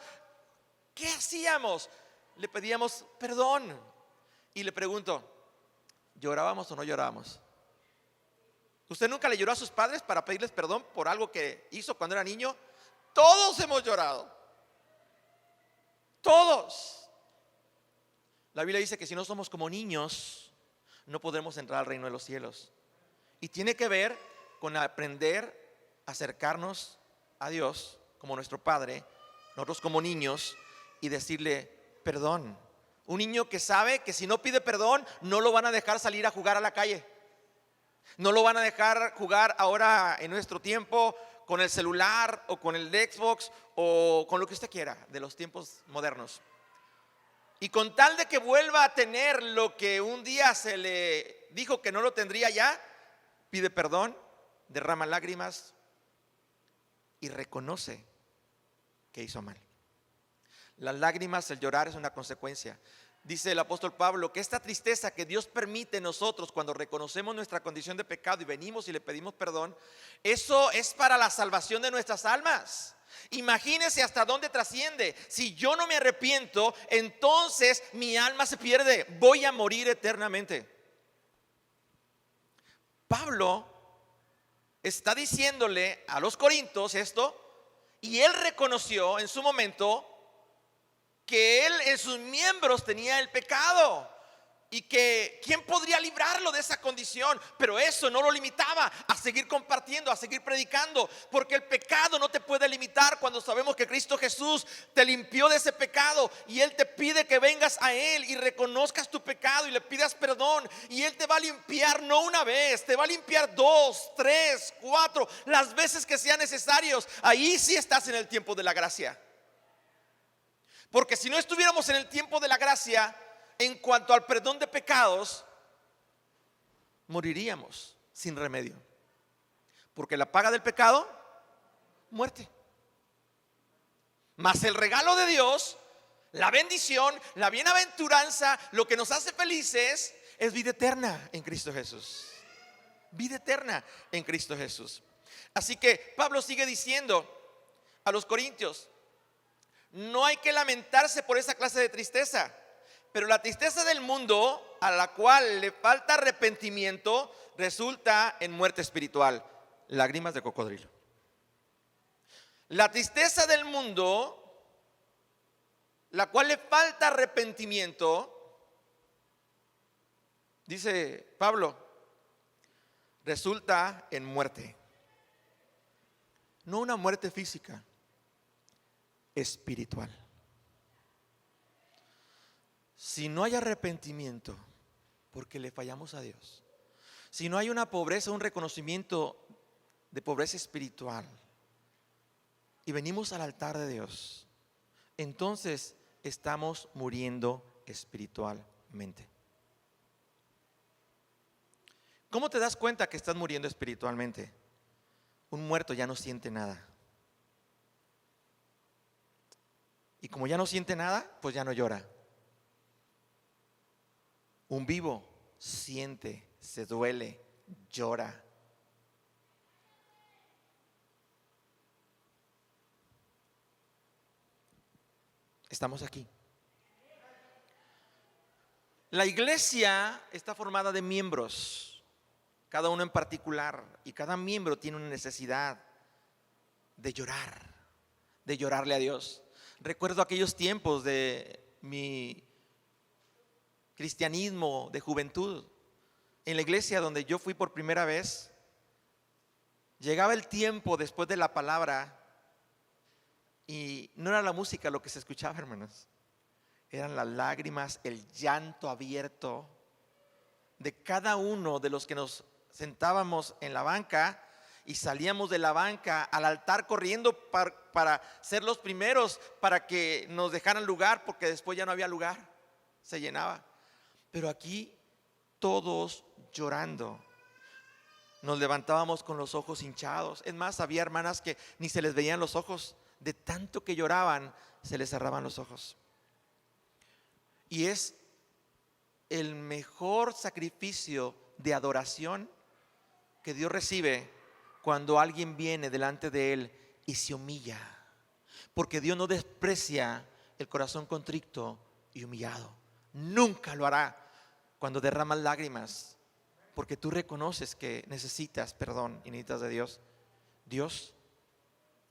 ¿qué hacíamos? Le pedíamos perdón. Y le pregunto, ¿llorábamos o no llorábamos? ¿Usted nunca le lloró a sus padres para pedirles perdón por algo que hizo cuando era niño? Todos hemos llorado. Todos. La Biblia dice que si no somos como niños, no podremos entrar al reino de los cielos. Y tiene que ver con aprender a acercarnos a Dios como nuestro Padre, nosotros como niños, y decirle perdón. Un niño que sabe que si no pide perdón, no lo van a dejar salir a jugar a la calle. No lo van a dejar jugar ahora en nuestro tiempo con el celular o con el Xbox o con lo que usted quiera de los tiempos modernos. Y con tal de que vuelva a tener lo que un día se le dijo que no lo tendría ya, pide perdón, derrama lágrimas y reconoce que hizo mal. Las lágrimas, el llorar es una consecuencia. Dice el apóstol Pablo que esta tristeza que Dios permite en nosotros cuando reconocemos nuestra condición de pecado y venimos y le pedimos perdón, eso es para la salvación de nuestras almas. Imagínese hasta dónde trasciende. Si yo no me arrepiento, entonces mi alma se pierde, voy a morir eternamente. Pablo está diciéndole a los corintios esto, y él reconoció en su momento que él en sus miembros tenía el pecado y que quién podría librarlo de esa condición. Pero eso no lo limitaba a seguir compartiendo, a seguir predicando, porque el pecado no te puede limitar cuando sabemos que Cristo Jesús te limpió de ese pecado y Él te pide que vengas a Él y reconozcas tu pecado y le pidas perdón, y Él te va a limpiar no una vez, te va a limpiar 2, 3, 4, las veces que sean necesarios. Ahí sí estás en el tiempo de la gracia. Porque si no estuviéramos en el tiempo de la gracia, en cuanto al perdón de pecados, moriríamos sin remedio. Porque la paga del pecado, muerte. Mas el regalo de Dios, la bendición, la bienaventuranza, lo que nos hace felices, es vida eterna en Cristo Jesús. Vida eterna en Cristo Jesús. Así que Pablo sigue diciendo a los corintios: no hay que lamentarse por esa clase de tristeza, pero la tristeza del mundo, a la cual le falta arrepentimiento, resulta en muerte espiritual, lágrimas de cocodrilo. La tristeza del mundo, la cual le falta arrepentimiento, dice Pablo, resulta en muerte. No una muerte física, espiritual. Si no hay arrepentimiento porque le fallamos a Dios, si no hay una pobreza, un reconocimiento de pobreza espiritual y venimos al altar de Dios, entonces estamos muriendo espiritualmente. ¿Cómo te das cuenta que estás muriendo espiritualmente? Un muerto ya no siente nada. Y como ya no siente nada, pues ya no llora. Un vivo siente, se duele, llora. Estamos aquí. La iglesia está formada de miembros, cada uno en particular, y cada miembro tiene una necesidad de llorarle a Dios. Recuerdo aquellos tiempos de mi cristianismo de juventud, en la iglesia donde yo fui por primera vez. Llegaba el tiempo después de la palabra y no era la música lo que se escuchaba, hermanos. Eran las lágrimas, el llanto abierto de cada uno de los que nos sentábamos en la banca y salíamos de la banca al altar corriendo para ser los primeros, para que nos dejaran lugar, porque después ya no había lugar, se llenaba. Pero aquí todos llorando. Nos levantábamos con los ojos hinchados. Es más, había hermanas que ni se les veían los ojos, de tanto que lloraban, se les cerraban los ojos. Y es el mejor sacrificio de adoración que Dios recibe cuando alguien viene delante de Él y se humilla. Porque Dios no desprecia el corazón contrito y humillado. Nunca lo hará cuando derramas lágrimas, porque tú reconoces que necesitas perdón y necesitas de Dios. Dios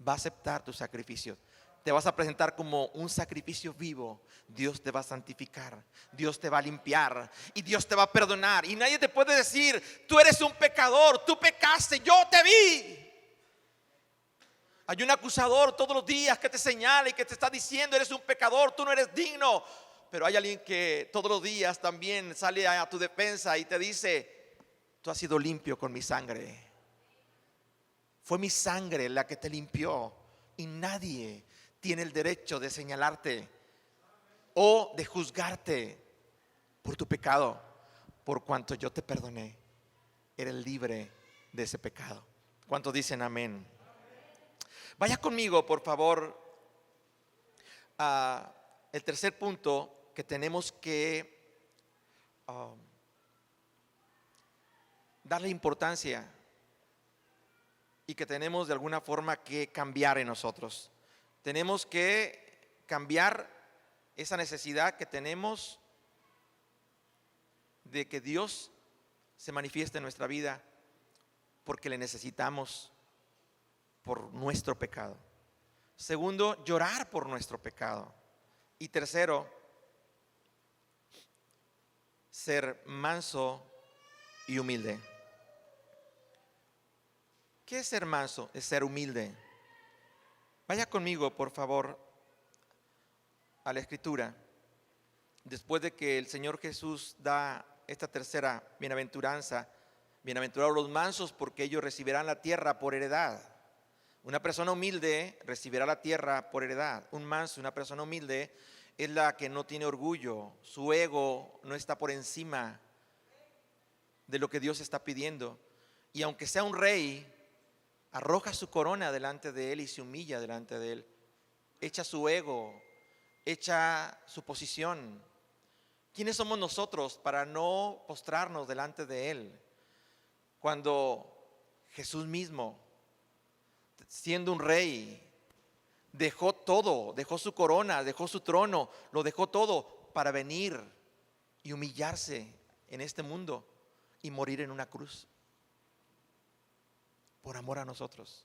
va a aceptar tu sacrificio. Te vas a presentar como un sacrificio vivo. Dios te va a santificar, Dios te va a limpiar y Dios te va a perdonar. Y nadie te puede decir: tú eres un pecador, tú pecaste, yo te vi. Hay un acusador todos los días que te señala y que te está diciendo: eres un pecador, tú no eres digno. Pero hay alguien que todos los días también sale a tu defensa y te dice: tú has sido limpio con mi sangre. Fue mi sangre la que te limpió, y nadie tiene el derecho de señalarte o de juzgarte por tu pecado. Por cuanto yo te perdoné, eres libre de ese pecado. ¿Cuántos dicen amén? Vaya conmigo, por favor, a el tercer punto que tenemos que darle importancia y que tenemos de alguna forma que cambiar en nosotros. Tenemos que cambiar esa necesidad que tenemos de que Dios se manifieste en nuestra vida, porque le necesitamos por nuestro pecado. Segundo, llorar por nuestro pecado. Y tercero, ser manso y humilde. ¿Qué es ser manso? Es ser humilde. Vaya conmigo, por favor, a la Escritura. Después de que el Señor Jesús da esta tercera bienaventuranza: bienaventurados los mansos, porque ellos recibirán la tierra por heredad. Una persona humilde recibirá la tierra por heredad. Un manso, una persona humilde, es la que no tiene orgullo. Su ego no está por encima de lo que Dios está pidiendo. Y aunque sea un rey, arroja su corona delante de Él y se humilla delante de Él. Echa su ego, echa su posición. ¿Quiénes somos nosotros para no postrarnos delante de Él? Cuando Jesús mismo, siendo un rey, dejó todo, dejó su corona, dejó su trono, lo dejó todo para venir y humillarse en este mundo y morir en una cruz por amor a nosotros.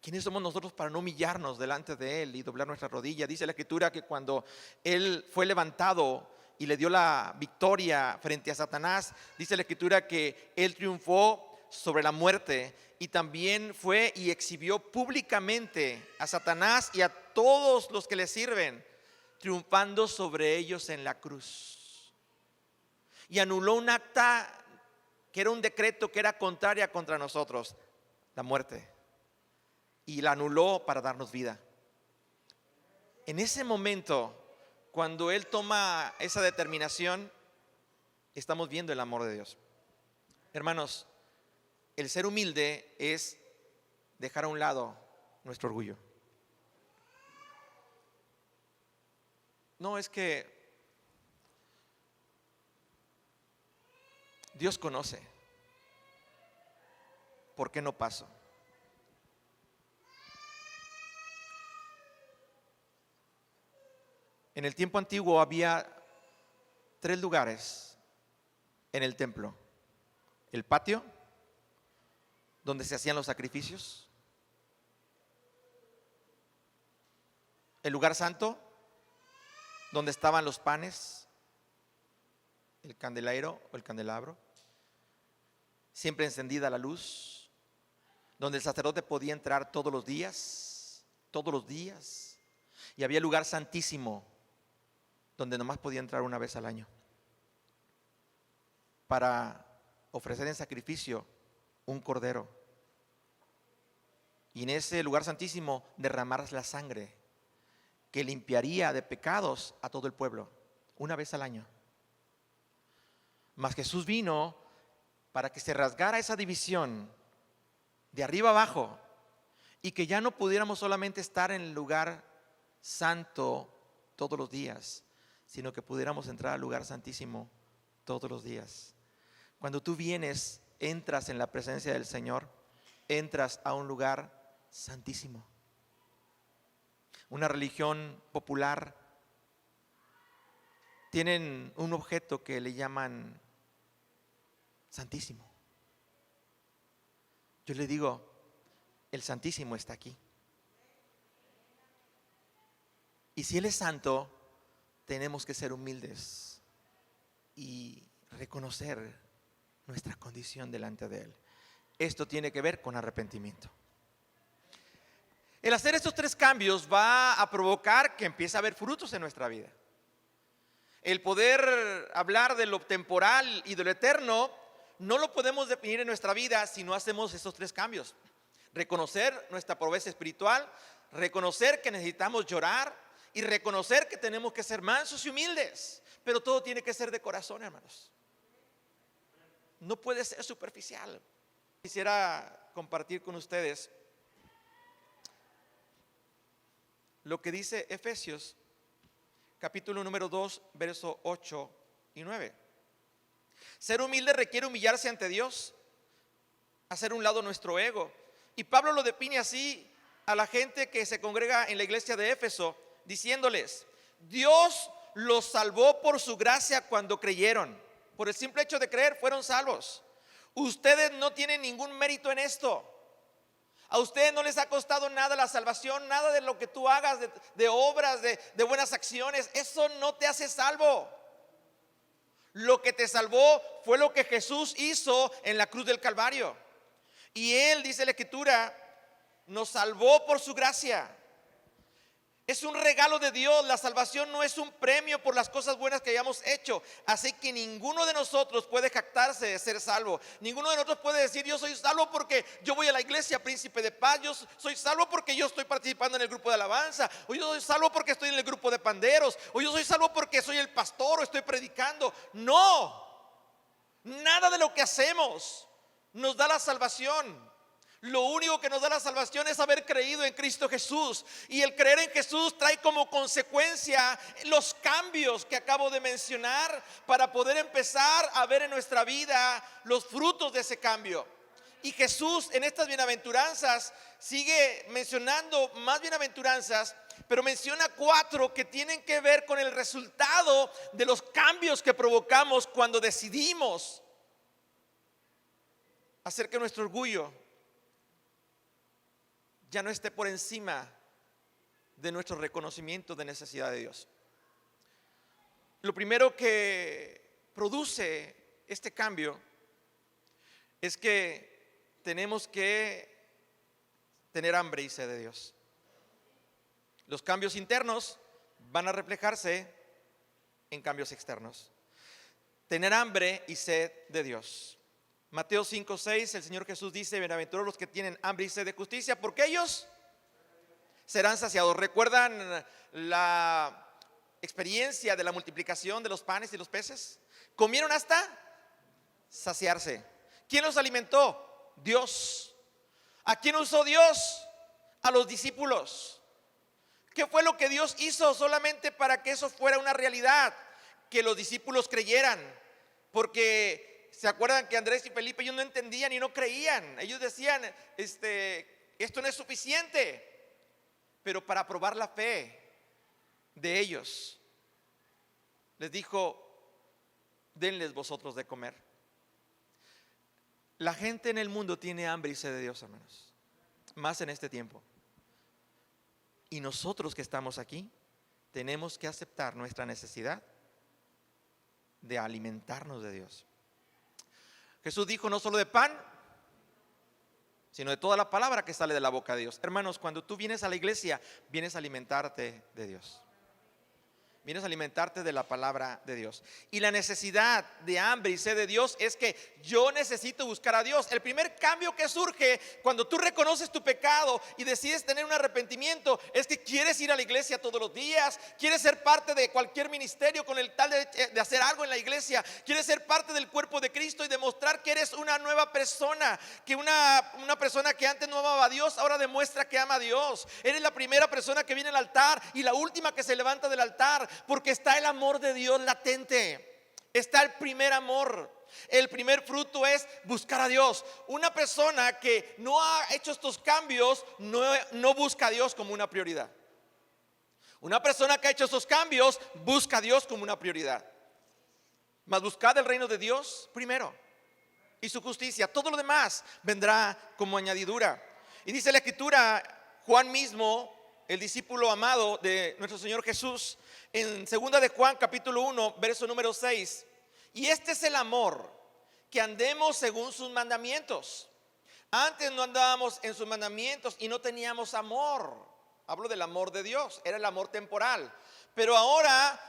¿Quiénes somos nosotros para no humillarnos delante de Él y doblar nuestra rodilla? Dice la Escritura que cuando Él fue levantado y le dio la victoria frente a Satanás, dice la Escritura que Él triunfó sobre la muerte y también fue y exhibió públicamente a Satanás y a todos los que le sirven, triunfando sobre ellos en la cruz. Y anuló un acta que era un decreto que era contraria contra nosotros, la muerte, y la anuló para darnos vida. En ese momento, cuando Él toma esa determinación, estamos viendo el amor de Dios. Hermanos, el ser humilde es dejar a un lado nuestro orgullo. No es que Dios conoce. ¿Por qué no paso? En el tiempo antiguo había 3 lugares en el templo: el patio, donde se hacían los sacrificios; el lugar santo, donde estaban los panes, el candelero o el candelabro, siempre encendida la luz, donde el sacerdote podía entrar todos los días, y había el lugar santísimo, donde nomás podía entrar una vez al año, para ofrecer en sacrificio un cordero, y en ese lugar santísimo derramar la sangre que limpiaría de pecados a todo el pueblo, una vez al año. Mas Jesús vino para que se rasgara esa división de arriba abajo, y que ya no pudiéramos solamente estar en el lugar santo todos los días, sino que pudiéramos entrar al lugar santísimo todos los días. Cuando tú vienes, entras en la presencia del Señor, entras a un lugar santísimo. Una religión popular tienen un objeto que le llaman santísimo. Yo le digo, el santísimo está aquí. Y si Él es santo, tenemos que ser humildes y reconocer nuestra condición delante de Él. Esto tiene que ver con arrepentimiento. El hacer estos 3 cambios va a provocar que empiece a haber frutos en nuestra vida. El poder hablar de lo temporal y de lo eterno no lo podemos definir en nuestra vida si no hacemos estos 3 cambios: reconocer nuestra pobreza espiritual, reconocer que necesitamos llorar y reconocer que tenemos que ser mansos y humildes. Pero todo tiene que ser de corazón, hermanos. No puede ser superficial. Quisiera compartir con ustedes lo que dice Efesios capítulo número 2, verso 8 y 9. Ser humilde requiere humillarse ante Dios, hacer a un lado nuestro ego. Y Pablo lo define así a la gente que se congrega en la iglesia de Éfeso, diciéndoles: Dios los salvó por su gracia cuando creyeron. Por el simple hecho de creer fueron salvos. Ustedes no tienen ningún mérito en esto. A ustedes no les ha costado nada la salvación, nada de lo que tú hagas, de obras, de buenas acciones. Eso no te hace salvo. Lo que te salvó fue lo que Jesús hizo en la cruz del Calvario. Y Él, dice la Escritura, nos salvó por su gracia. Es un regalo de Dios. La salvación no es un premio por las cosas buenas que hayamos hecho. Así que ninguno de nosotros puede jactarse de ser salvo. Ninguno de nosotros puede decir: yo soy salvo porque yo voy a la iglesia Príncipe de Paz. Yo soy salvo porque yo estoy participando en el grupo de alabanza. O yo soy salvo porque estoy en el grupo de panderos. O yo soy salvo porque soy el pastor o estoy predicando. No, nada de lo que hacemos nos da la salvación. Lo único que nos da la salvación es haber creído en Cristo Jesús. Y el creer en Jesús trae como consecuencia los cambios que acabo de mencionar, para poder empezar a ver en nuestra vida los frutos de ese cambio. Y Jesús en estas bienaventuranzas sigue mencionando más bienaventuranzas, pero menciona 4 que tienen que ver con el resultado de los cambios que provocamos cuando decidimos hacer que nuestro orgullo ya no esté por encima de nuestro reconocimiento de necesidad de Dios. Lo primero que produce este cambio es que tenemos que tener hambre y sed de Dios. Los cambios internos van a reflejarse en cambios externos. Tener hambre y sed de Dios. Mateo 5:6, el Señor Jesús dice: bienaventurados los que tienen hambre y sed de justicia, porque ellos serán saciados. ¿Recuerdan la experiencia de la multiplicación de los panes y los peces? Comieron hasta saciarse. ¿Quién los alimentó? Dios. ¿A quién usó Dios? A los discípulos. ¿Qué fue lo que Dios hizo solamente para que eso fuera una realidad? Que los discípulos creyeran, porque ¿se acuerdan que Andrés y Felipe ellos no entendían y no creían? Ellos decían, esto no es suficiente. Pero para probar la fe de ellos, les dijo, denles vosotros de comer. La gente en el mundo tiene hambre y sed de Dios, hermanos, más en este tiempo. Y nosotros que estamos aquí tenemos que aceptar nuestra necesidad de alimentarnos de Dios. Jesús dijo, no solo de pan, sino de toda la palabra que sale de la boca de Dios. Hermanos, cuando tú vienes a la iglesia, vienes a alimentarte de Dios. Vienes a alimentarte de la palabra de Dios. Y la necesidad de hambre y sed de Dios es que yo necesito buscar a Dios. El primer cambio que surge cuando tú reconoces tu pecado y decides tener un arrepentimiento es que quieres ir a la iglesia todos los días, quieres ser parte de cualquier ministerio con el tal de hacer algo en la iglesia, quieres ser parte del cuerpo de Cristo y demostrar que eres una nueva persona, que una persona que antes no amaba a Dios ahora demuestra que ama a Dios. Eres la primera persona que viene al altar y la última que se levanta del altar, porque está el amor de Dios latente. Está el primer amor. El primer fruto es buscar a Dios. Una persona que no ha hecho estos cambios no busca a Dios como una prioridad. Una persona que ha hecho estos cambios busca a Dios como una prioridad. Mas buscad el reino de Dios primero y su justicia. Todo lo demás vendrá como añadidura. Y dice la escritura, Juan mismo, el discípulo amado de nuestro Señor Jesús, en 2 de Juan capítulo 1 verso número 6, y este es el amor, que andemos según sus mandamientos. Antes no andábamos en sus mandamientos y no teníamos amor. Hablo del amor de Dios, era el amor temporal. Pero ahora,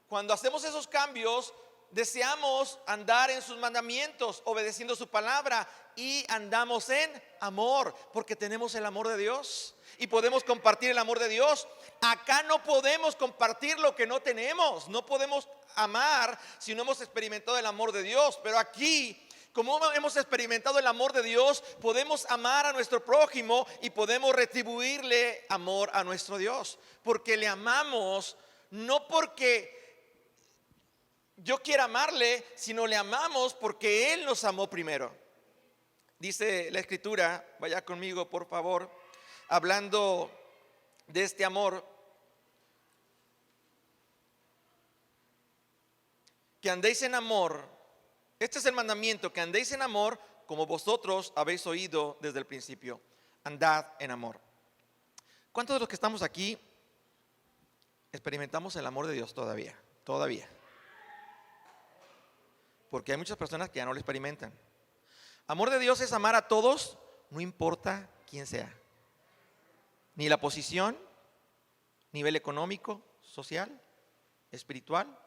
cuando hacemos esos cambios, deseamos andar en sus mandamientos, obedeciendo su palabra, y andamos en amor, porque tenemos el amor de Dios y podemos compartir el amor de Dios. Acá no podemos compartir lo que no tenemos, no podemos amar si no hemos experimentado el amor de Dios. Pero aquí, como hemos experimentado el amor de Dios, podemos amar a nuestro prójimo y podemos retribuirle amor a nuestro Dios, porque le amamos no porque yo quiero amarle, sino le amamos porque Él nos amó primero. Dice la escritura, vaya conmigo por favor, hablando de este amor, que andéis en amor. Este es el mandamiento, que andéis en amor como vosotros habéis oído desde el principio. Andad en amor. ¿Cuántos de los que estamos aquí experimentamos el amor de Dios todavía? Todavía. Porque hay muchas personas que ya no lo experimentan. Amor de Dios es amar a todos, no importa quién sea. Ni la posición, nivel económico, social, espiritual.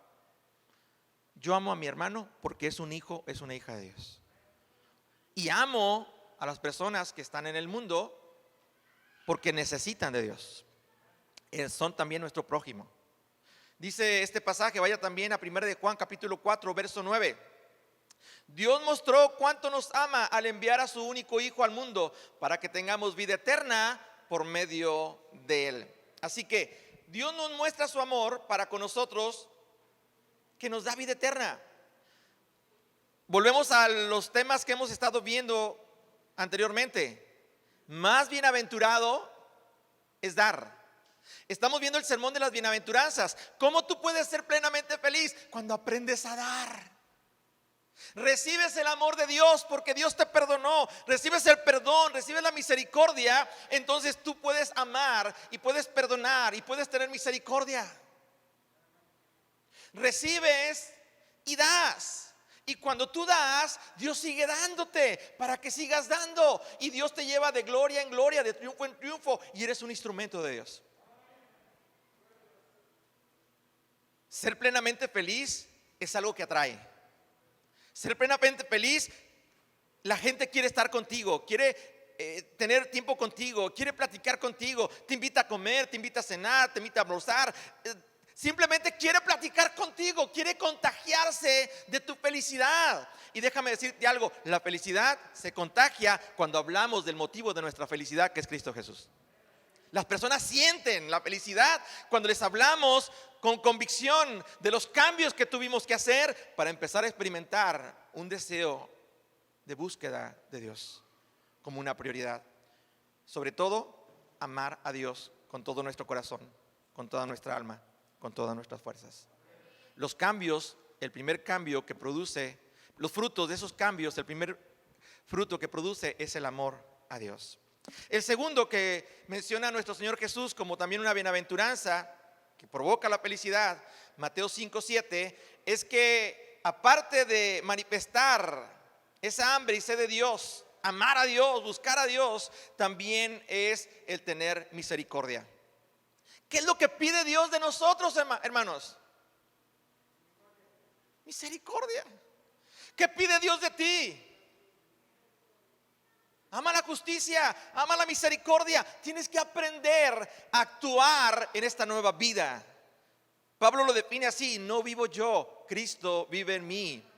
Yo amo a mi hermano porque es un hijo, es una hija de Dios. Y amo a las personas que están en el mundo porque necesitan de Dios. Son también nuestro prójimo. Dice este pasaje, vaya también a 1 de Juan capítulo 4 verso 9. Dios mostró cuánto nos ama al enviar a su único hijo al mundo para que tengamos vida eterna por medio de él. Así que Dios nos muestra su amor para con nosotros, que nos da vida eterna. Volvemos a los temas que hemos estado viendo anteriormente. Más bienaventurado es dar. Estamos viendo el sermón de las bienaventuranzas. ¿Cómo tú puedes ser plenamente feliz? Cuando aprendes a dar. Recibes el amor de Dios porque Dios te perdonó. Recibes el perdón, recibes la misericordia. Entonces tú puedes amar y puedes perdonar y puedes tener misericordia. Recibes y das. Y cuando tú das, Dios sigue dándote para que sigas dando. Y Dios te lleva de gloria en gloria, de triunfo en triunfo. Y eres un instrumento de Dios. Ser plenamente feliz es algo que atrae. Ser plenamente feliz, la gente quiere estar contigo, quiere tener tiempo contigo, quiere platicar contigo, te invita a comer, te invita a cenar, te invita a almorzar. Simplemente quiere platicar contigo, quiere contagiarse de tu felicidad. Y déjame decirte algo, la felicidad se contagia cuando hablamos del motivo de nuestra felicidad, que es Cristo Jesús. Las personas sienten la felicidad cuando les hablamos con convicción de los cambios que tuvimos que hacer para empezar a experimentar un deseo de búsqueda de Dios como una prioridad. Sobre todo, amar a Dios con todo nuestro corazón, con toda nuestra alma, con todas nuestras fuerzas. Los cambios, el primer cambio que produce, los frutos de esos cambios, el primer fruto que produce es el amor a Dios. El segundo que menciona nuestro Señor Jesús como también una bienaventuranza que provoca la felicidad, Mateo 5:7, es que aparte de manifestar esa hambre y sed de Dios, amar a Dios, buscar a Dios, también es el tener misericordia. ¿Qué es lo que pide Dios de nosotros, hermanos? Misericordia. ¿Qué pide Dios de ti? Ama la justicia, ama la misericordia. Tienes que aprender a actuar en esta nueva vida. Pablo lo define así: no vivo yo, Cristo vive en mí.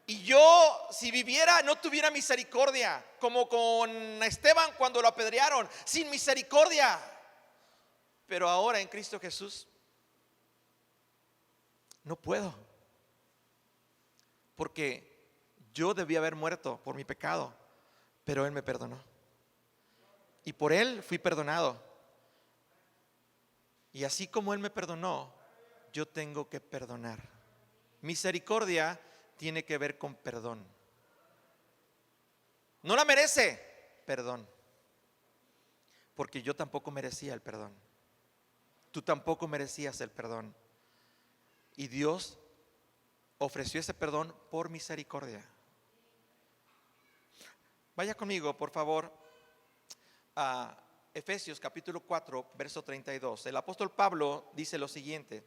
Y yo, si viviera, no tuviera misericordia, como con Esteban cuando lo apedrearon, sin misericordia. Pero ahora en Cristo Jesús no puedo, porque yo debía haber muerto por mi pecado, pero Él me perdonó. Y por Él fui perdonado. Y así como Él me perdonó, yo tengo que perdonar. Misericordia tiene que ver con perdón. No la merece, perdón. Porque yo tampoco merecía el perdón. Tú tampoco merecías el perdón. Y Dios ofreció ese perdón por misericordia. Vaya conmigo, por favor, a Efesios capítulo 4, verso 32. El apóstol Pablo dice lo siguiente: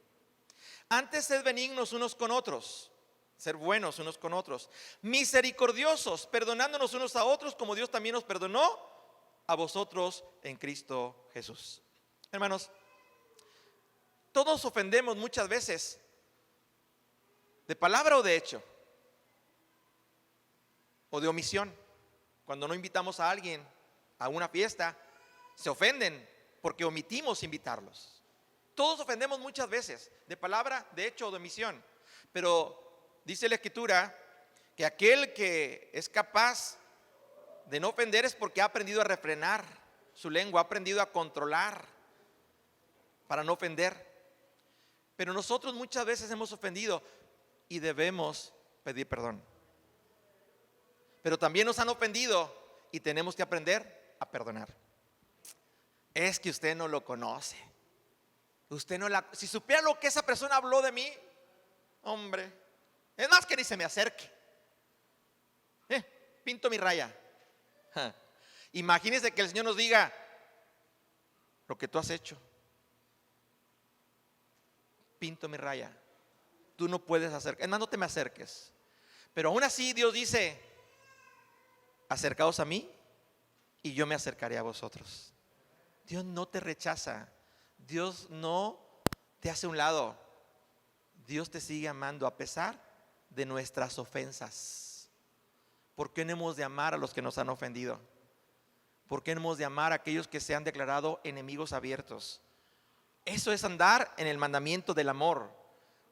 antes sed benignos unos con otros, ser buenos unos con otros, misericordiosos, perdonándonos unos a otros como Dios también nos perdonó a vosotros en Cristo Jesús. Hermanos, todos ofendemos muchas veces, de palabra o de hecho, o de omisión. Cuando no invitamos a alguien a una fiesta, se ofenden porque omitimos invitarlos. Todos ofendemos muchas veces, de palabra, de hecho o de omisión. Pero dice la Escritura que aquel que es capaz de no ofender es porque ha aprendido a refrenar su lengua, ha aprendido a controlar para no ofender. Pero nosotros muchas veces hemos ofendido y debemos pedir perdón. Pero también nos han ofendido y tenemos que aprender a perdonar. Es que usted no lo conoce. Usted no la... Si supiera lo que esa persona habló de mí, hombre, es más que ni se me acerque. Pinto mi raya. Imagínese que el Señor nos diga lo que tú has hecho. Pinto mi raya. Tú no puedes acercar. Es más, no te me acerques. Pero aún así Dios dice: acercaos a mí y yo me acercaré a vosotros. Dios no te rechaza. Dios no te hace a un lado. Dios te sigue amando a pesar de nuestras ofensas. ¿Por qué no hemos de amar a los que nos han ofendido? ¿Por qué no hemos de amar a aquellos que se han declarado enemigos abiertos? Eso es andar en el mandamiento del amor.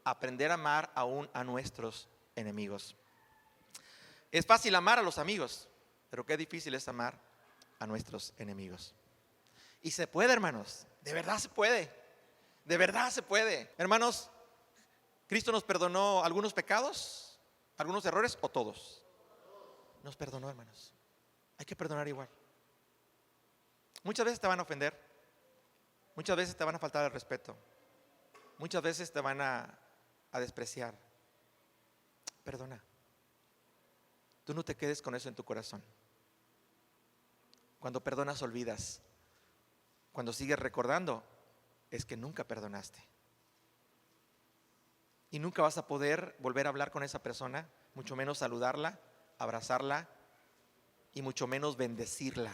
Aprender a amar aún a nuestros enemigos. Es fácil amar a los amigos, pero qué difícil es amar a nuestros enemigos. Y se puede, hermanos, de verdad se puede. De verdad se puede. Hermanos, ¿Cristo nos perdonó algunos pecados, algunos errores o todos? Nos perdonó, hermanos. Hay que perdonar igual. Muchas veces te van a ofender. Muchas veces te van a faltar el respeto. Muchas veces te van a despreciar. Perdona. Tú no te quedes con eso en tu corazón. Cuando perdonas, olvidas. Cuando sigues recordando, es que nunca perdonaste. Y nunca vas a poder volver a hablar con esa persona, mucho menos saludarla, abrazarla y mucho menos bendecirla,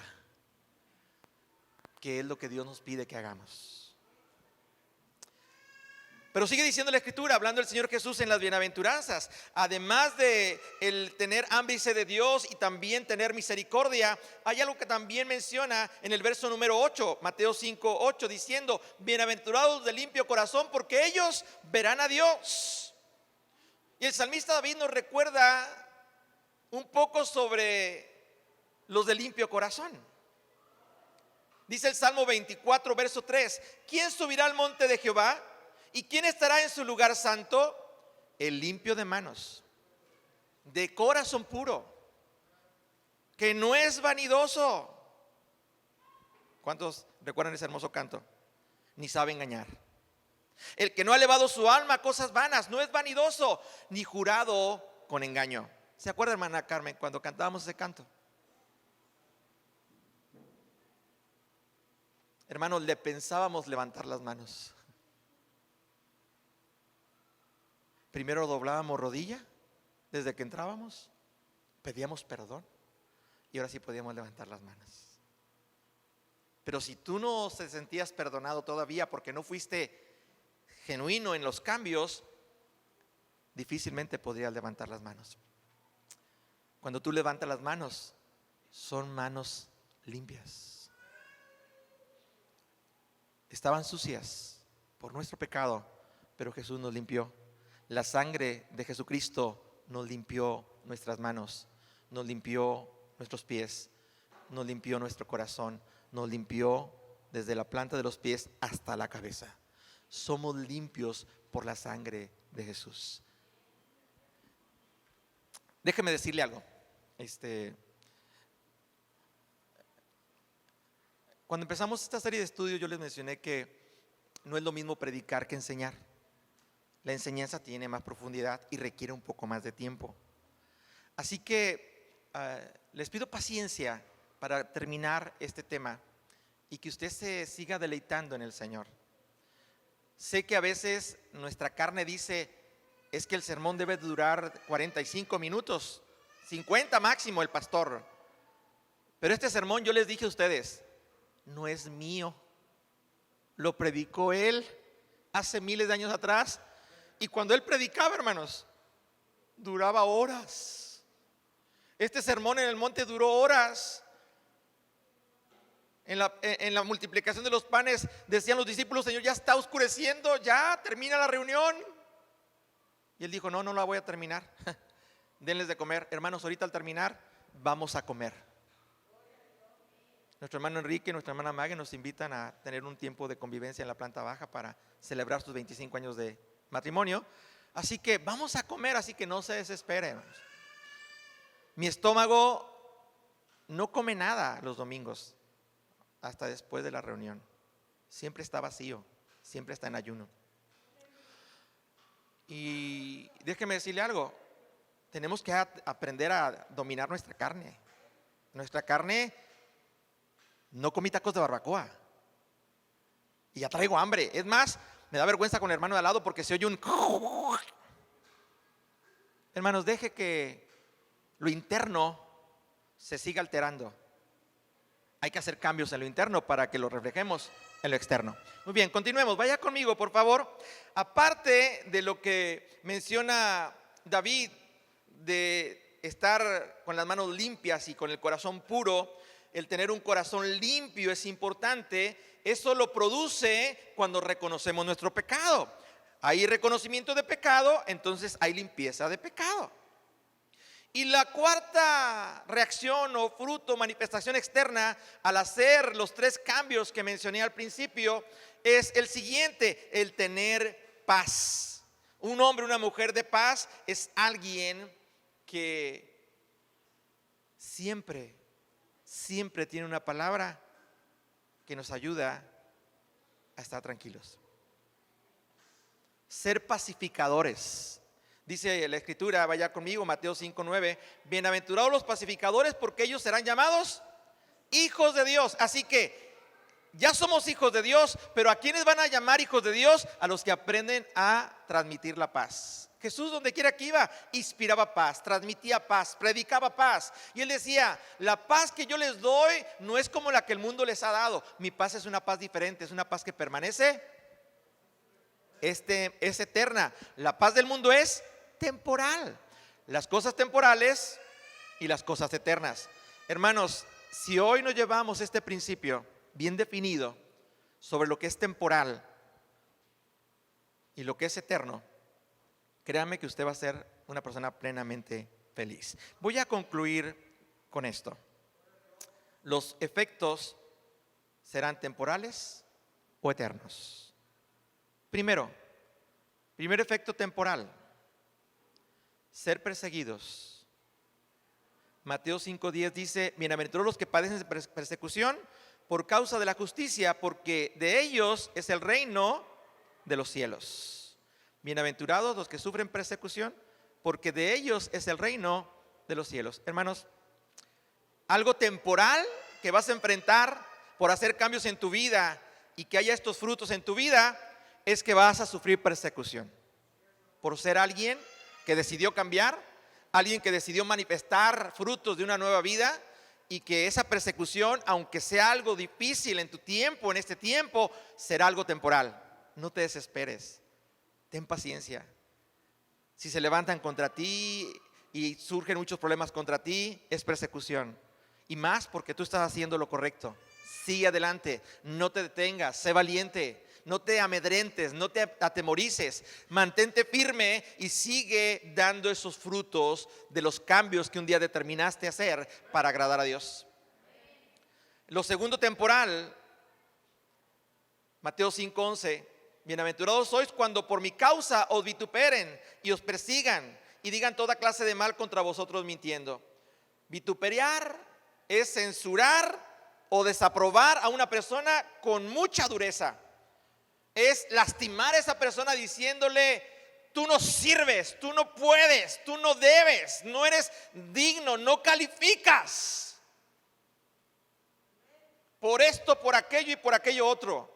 que es lo que Dios nos pide que hagamos. Pero sigue diciendo la Escritura, hablando el Señor Jesús en las bienaventuranzas, además de el tener hambre y sed de Dios y también tener misericordia, hay algo que también menciona en el verso número 8, Mateo 5:8, diciendo: bienaventurados de limpio corazón, porque ellos verán a Dios. Y el salmista David nos recuerda un poco sobre los de limpio corazón. Dice el Salmo 24, verso 3: ¿quién subirá al monte de Jehová? ¿Y quién estará en su lugar santo? El limpio de manos, de corazón puro, que no es vanidoso. ¿Cuántos recuerdan ese hermoso canto? Ni sabe engañar. El que no ha elevado su alma a cosas vanas, no es vanidoso, ni jurado con engaño. ¿Se acuerda, hermana Carmen, cuando cantábamos ese canto? Hermanos, le pensábamos levantar las manos. Primero doblábamos rodilla desde que entrábamos, pedíamos perdón y ahora sí podíamos levantar las manos. Pero si tú no te sentías perdonado todavía porque no fuiste genuino en los cambios, difícilmente podrías levantar las manos. Cuando tú levantas las manos, son manos limpias. Estaban sucias por nuestro pecado, pero Jesús nos limpió. La sangre de Jesucristo nos limpió nuestras manos, nos limpió nuestros pies, nos limpió nuestro corazón, nos limpió desde la planta de los pies hasta la cabeza. Somos limpios por la sangre de Jesús. Déjeme decirle algo. Cuando empezamos esta serie de estudios, yo les mencioné que no es lo mismo predicar que enseñar. La enseñanza tiene más profundidad y requiere un poco más de tiempo. Así que les pido paciencia para terminar este tema y que usted se siga deleitando en el Señor. Sé que a veces nuestra carne dice, es que el sermón debe durar 45 minutos, 50 máximo el pastor. Pero este sermón, yo les dije a ustedes, no es mío. Lo predicó él hace miles de años atrás. Y cuando él predicaba, hermanos, duraba horas. Este sermón en el monte duró horas. En la multiplicación de los panes decían los discípulos, Señor, ya está oscureciendo, ya termina la reunión. Y él dijo, no la voy a terminar. Denles de comer. Hermanos, ahorita al terminar vamos a comer. Nuestro hermano Enrique y nuestra hermana Mague nos invitan a tener un tiempo de convivencia en la planta baja para celebrar sus 25 años de matrimonio. Así que vamos a comer, así que no se desesperen. Mi estómago no come nada los domingos hasta después de la reunión. Siempre está vacío, siempre está en ayuno. Y déjeme decirle algo, tenemos que aprender a dominar nuestra carne. Nuestra carne, no comí tacos de barbacoa y ya traigo hambre. Es más, me da vergüenza con el hermano de al lado porque se oye un... Hermanos, deje que lo interno se siga alterando. Hay que hacer cambios en lo interno para que lo reflejemos en lo externo. Muy bien, continuemos. Vaya conmigo, por favor. Aparte de lo que menciona David, de estar con las manos limpias y con el corazón puro, el tener un corazón limpio es importante. Eso lo produce cuando reconocemos nuestro pecado. Hay reconocimiento de pecado, entonces hay limpieza de pecado. Y la cuarta reacción o fruto, manifestación externa al hacer los tres cambios que mencioné al principio es el siguiente, el tener paz. Un hombre, una mujer de paz es alguien que siempre tiene una palabra que nos ayuda a estar tranquilos. Ser pacificadores. Dice la escritura, vaya conmigo, Mateo 5:9, bienaventurados los pacificadores porque ellos serán llamados hijos de Dios. Así que ya somos hijos de Dios, pero ¿a quiénes van a llamar hijos de Dios? A los que aprenden a transmitir la paz. Jesús, donde quiera que iba, inspiraba paz, transmitía paz, predicaba paz. Y él decía, la paz que yo les doy no es como la que el mundo les ha dado. Mi paz es una paz diferente, es una paz que permanece, es eterna. La paz del mundo es temporal. Las cosas temporales y las cosas eternas. Hermanos, si hoy nos llevamos este principio bien definido sobre lo que es temporal y lo que es eterno, créame que usted va a ser una persona plenamente feliz. Voy a concluir con esto. Los efectos serán temporales o eternos. Primer efecto temporal, ser perseguidos. Mateo 5:10 dice: bienaventurados los que padecen persecución por causa de la justicia, porque de ellos es el reino de los cielos. Bienaventurados los que sufren persecución, porque de ellos es el reino de los cielos. Hermanos, algo temporal que vas a enfrentar por hacer cambios en tu vida y que haya estos frutos en tu vida, es que vas a sufrir persecución por ser alguien que decidió cambiar, alguien que decidió manifestar frutos de una nueva vida, y que esa persecución, aunque sea algo difícil en tu tiempo, en este tiempo, será algo temporal. No te desesperes, ten paciencia. Si se levantan contra ti y surgen muchos problemas contra ti, es persecución. Y más porque tú estás haciendo lo correcto. Sigue adelante, no te detengas, sé valiente, no te amedrentes, no te atemorices, mantente firme y sigue dando esos frutos de los cambios que un día determinaste hacer para agradar a Dios. Lo segundo temporal, Mateo 5:11: bienaventurados sois cuando por mi causa os vituperen y os persigan y digan toda clase de mal contra vosotros mintiendo. Vituperar es censurar o desaprobar a una persona con mucha dureza. Es lastimar a esa persona diciéndole: tú no sirves, tú no puedes, tú no debes, no eres digno, no calificas por esto, por aquello y por aquello otro.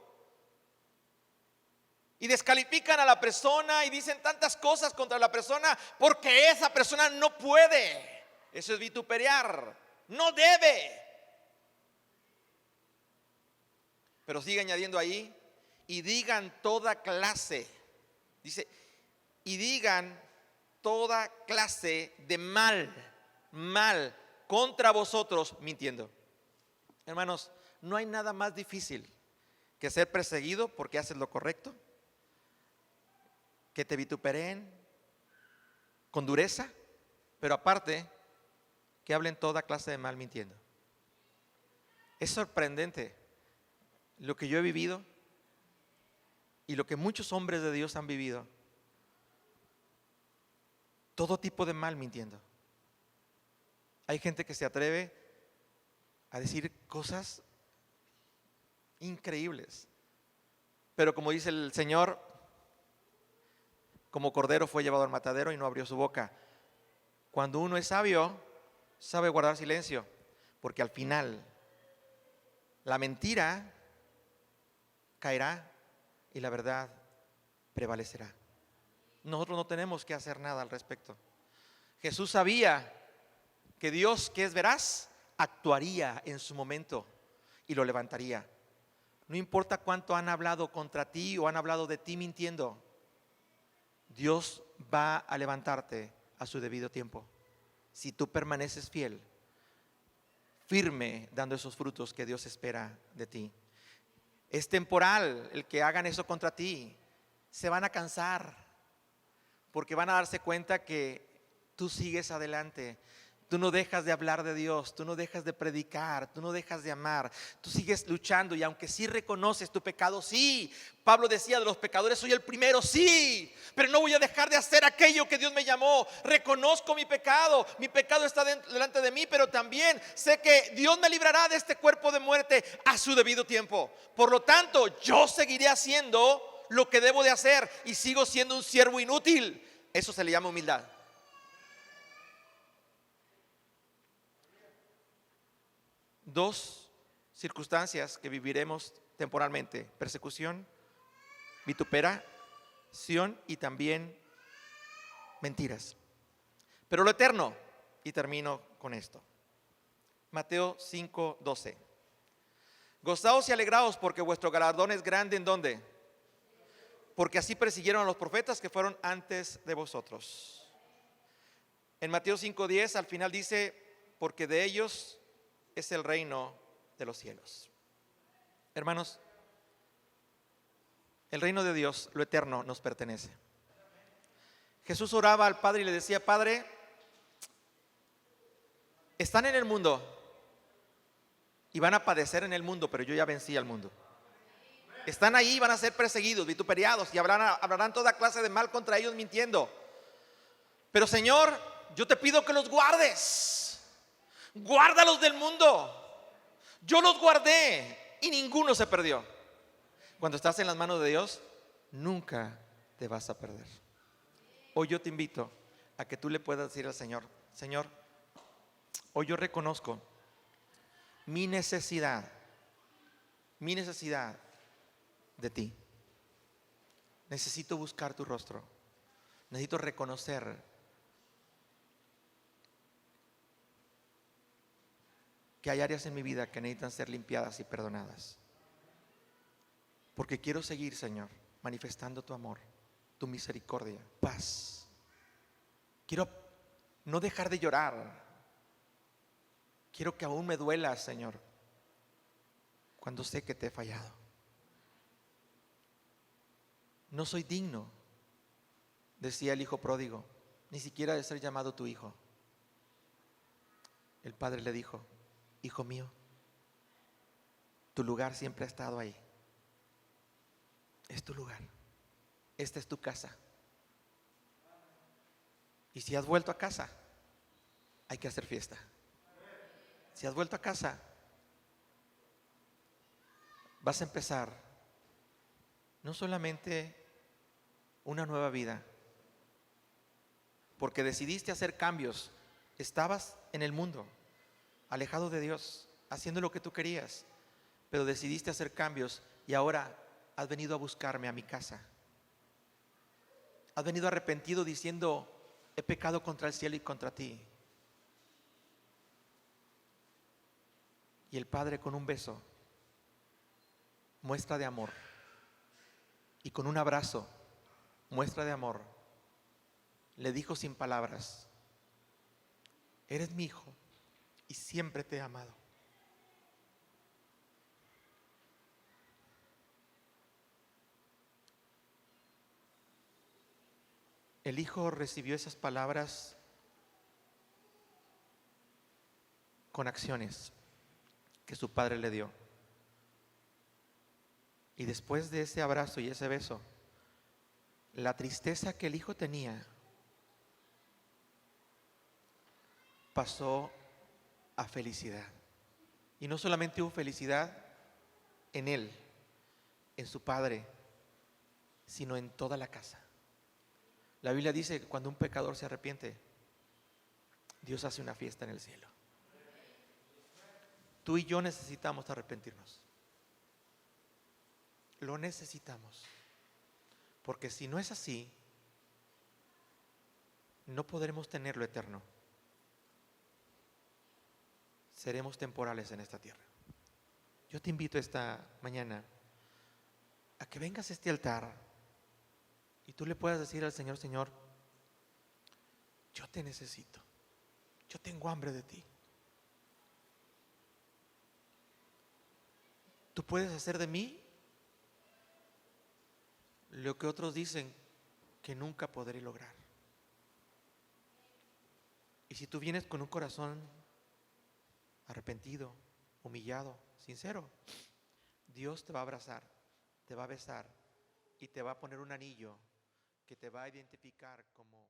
Y descalifican a la persona y dicen tantas cosas contra la persona porque esa persona no puede. Eso es vituperar, no debe. Pero sigue añadiendo ahí: y digan toda clase, dice, y digan toda clase de mal contra vosotros mintiendo. Hermanos, no hay nada más difícil que ser perseguido porque haces lo correcto, que te vituperen con dureza, pero aparte que hablen toda clase de mal mintiendo. Es sorprendente lo que yo he vivido y lo que muchos hombres de Dios han vivido. Todo tipo de mal mintiendo. Hay gente que se atreve a decir cosas increíbles, pero como dice el Señor, como cordero fue llevado al matadero y no abrió su boca. Cuando uno es sabio, sabe guardar silencio, porque al final la mentira caerá y la verdad prevalecerá. Nosotros no tenemos que hacer nada al respecto. Jesús sabía que Dios, que es veraz, actuaría en su momento y lo levantaría. No importa cuánto han hablado contra ti o han hablado de ti mintiendo, Dios va a levantarte a su debido tiempo. Si tú permaneces fiel, firme, dando esos frutos que Dios espera de ti. Es temporal el que hagan eso contra ti. Se van a cansar porque van a darse cuenta que tú sigues adelante. Tú no dejas de hablar de Dios, tú no dejas de predicar, tú no dejas de amar, tú sigues luchando. Y aunque sí reconoces tu pecado, sí, Pablo decía: de los pecadores soy el primero, sí, pero no voy a dejar de hacer aquello que Dios me llamó. Reconozco mi pecado está delante de mí, pero también sé que Dios me librará de este cuerpo de muerte a su debido tiempo. Por lo tanto, yo seguiré haciendo lo que debo de hacer y sigo siendo un siervo inútil. Eso se le llama humildad. Dos circunstancias que viviremos temporalmente: persecución, vituperación y también mentiras. Pero lo eterno, y termino con esto. Mateo 5:12: gozaos y alegraos porque vuestro galardón es grande. ¿En dónde? Porque así persiguieron a los profetas que fueron antes de vosotros. En Mateo 5:10 al final dice: porque de ellos es el reino de los cielos. Hermanos, el reino de Dios, lo eterno, nos pertenece. Jesús oraba al Padre y le decía: Padre, Están en el mundo y van a padecer en el mundo, pero yo ya vencí al mundo. Están ahí y van a ser perseguidos, vituperiados y hablarán toda clase de mal contra ellos mintiendo. Pero Señor, yo te pido que los guardes. Guárdalos del mundo. Yo los guardé y ninguno se perdió. Cuando estás en las manos de Dios, nunca te vas a perder. Hoy yo te invito a que tú le puedas decir al Señor: Señor, hoy yo reconozco mi necesidad de ti. Necesito buscar tu rostro. Necesito reconocer que hay áreas en mi vida que necesitan ser limpiadas y perdonadas. Porque quiero seguir, Señor, manifestando tu amor, tu misericordia, paz. Quiero no dejar de llorar. Quiero que aún me duela, Señor, cuando sé que te he fallado. No soy digno, decía el hijo pródigo, ni siquiera de ser llamado tu hijo. El padre le dijo: hijo mío, tu lugar siempre ha estado ahí. Es tu lugar. Esta es tu casa. Y si has vuelto a casa, hay que hacer fiesta. Si has vuelto a casa, vas a empezar no solamente una nueva vida, porque decidiste hacer cambios. Estabas en el mundo, alejado de Dios, haciendo lo que tú querías, pero decidiste hacer cambios y ahora has venido a buscarme a mi casa. Has venido arrepentido diciendo: he pecado contra el cielo y contra ti. Y el Padre, con un beso, muestra de amor, y con un abrazo, muestra de amor, le dijo sin palabras: eres mi hijo y siempre te he amado. El hijo recibió esas palabras con acciones que su padre le dio. Y después de ese abrazo y ese beso, la tristeza que el hijo tenía pasó a felicidad. Y no solamente hubo felicidad en él, en su padre, sino en toda la casa. La Biblia dice que cuando un pecador se arrepiente, Dios hace una fiesta en el cielo. Tú y yo necesitamos arrepentirnos. Lo necesitamos. Porque si no es así, no podremos tener lo eterno. Seremos temporales en esta tierra. Yo te invito esta mañana a que vengas a este altar y tú le puedas decir al Señor: Señor, yo te necesito. Yo tengo hambre de ti. Tú puedes hacer de mí lo que otros dicen que nunca podré lograr. Y si tú vienes con un corazón arrepentido, humillado, sincero, Dios te va a abrazar, te va a besar y te va a poner un anillo que te va a identificar como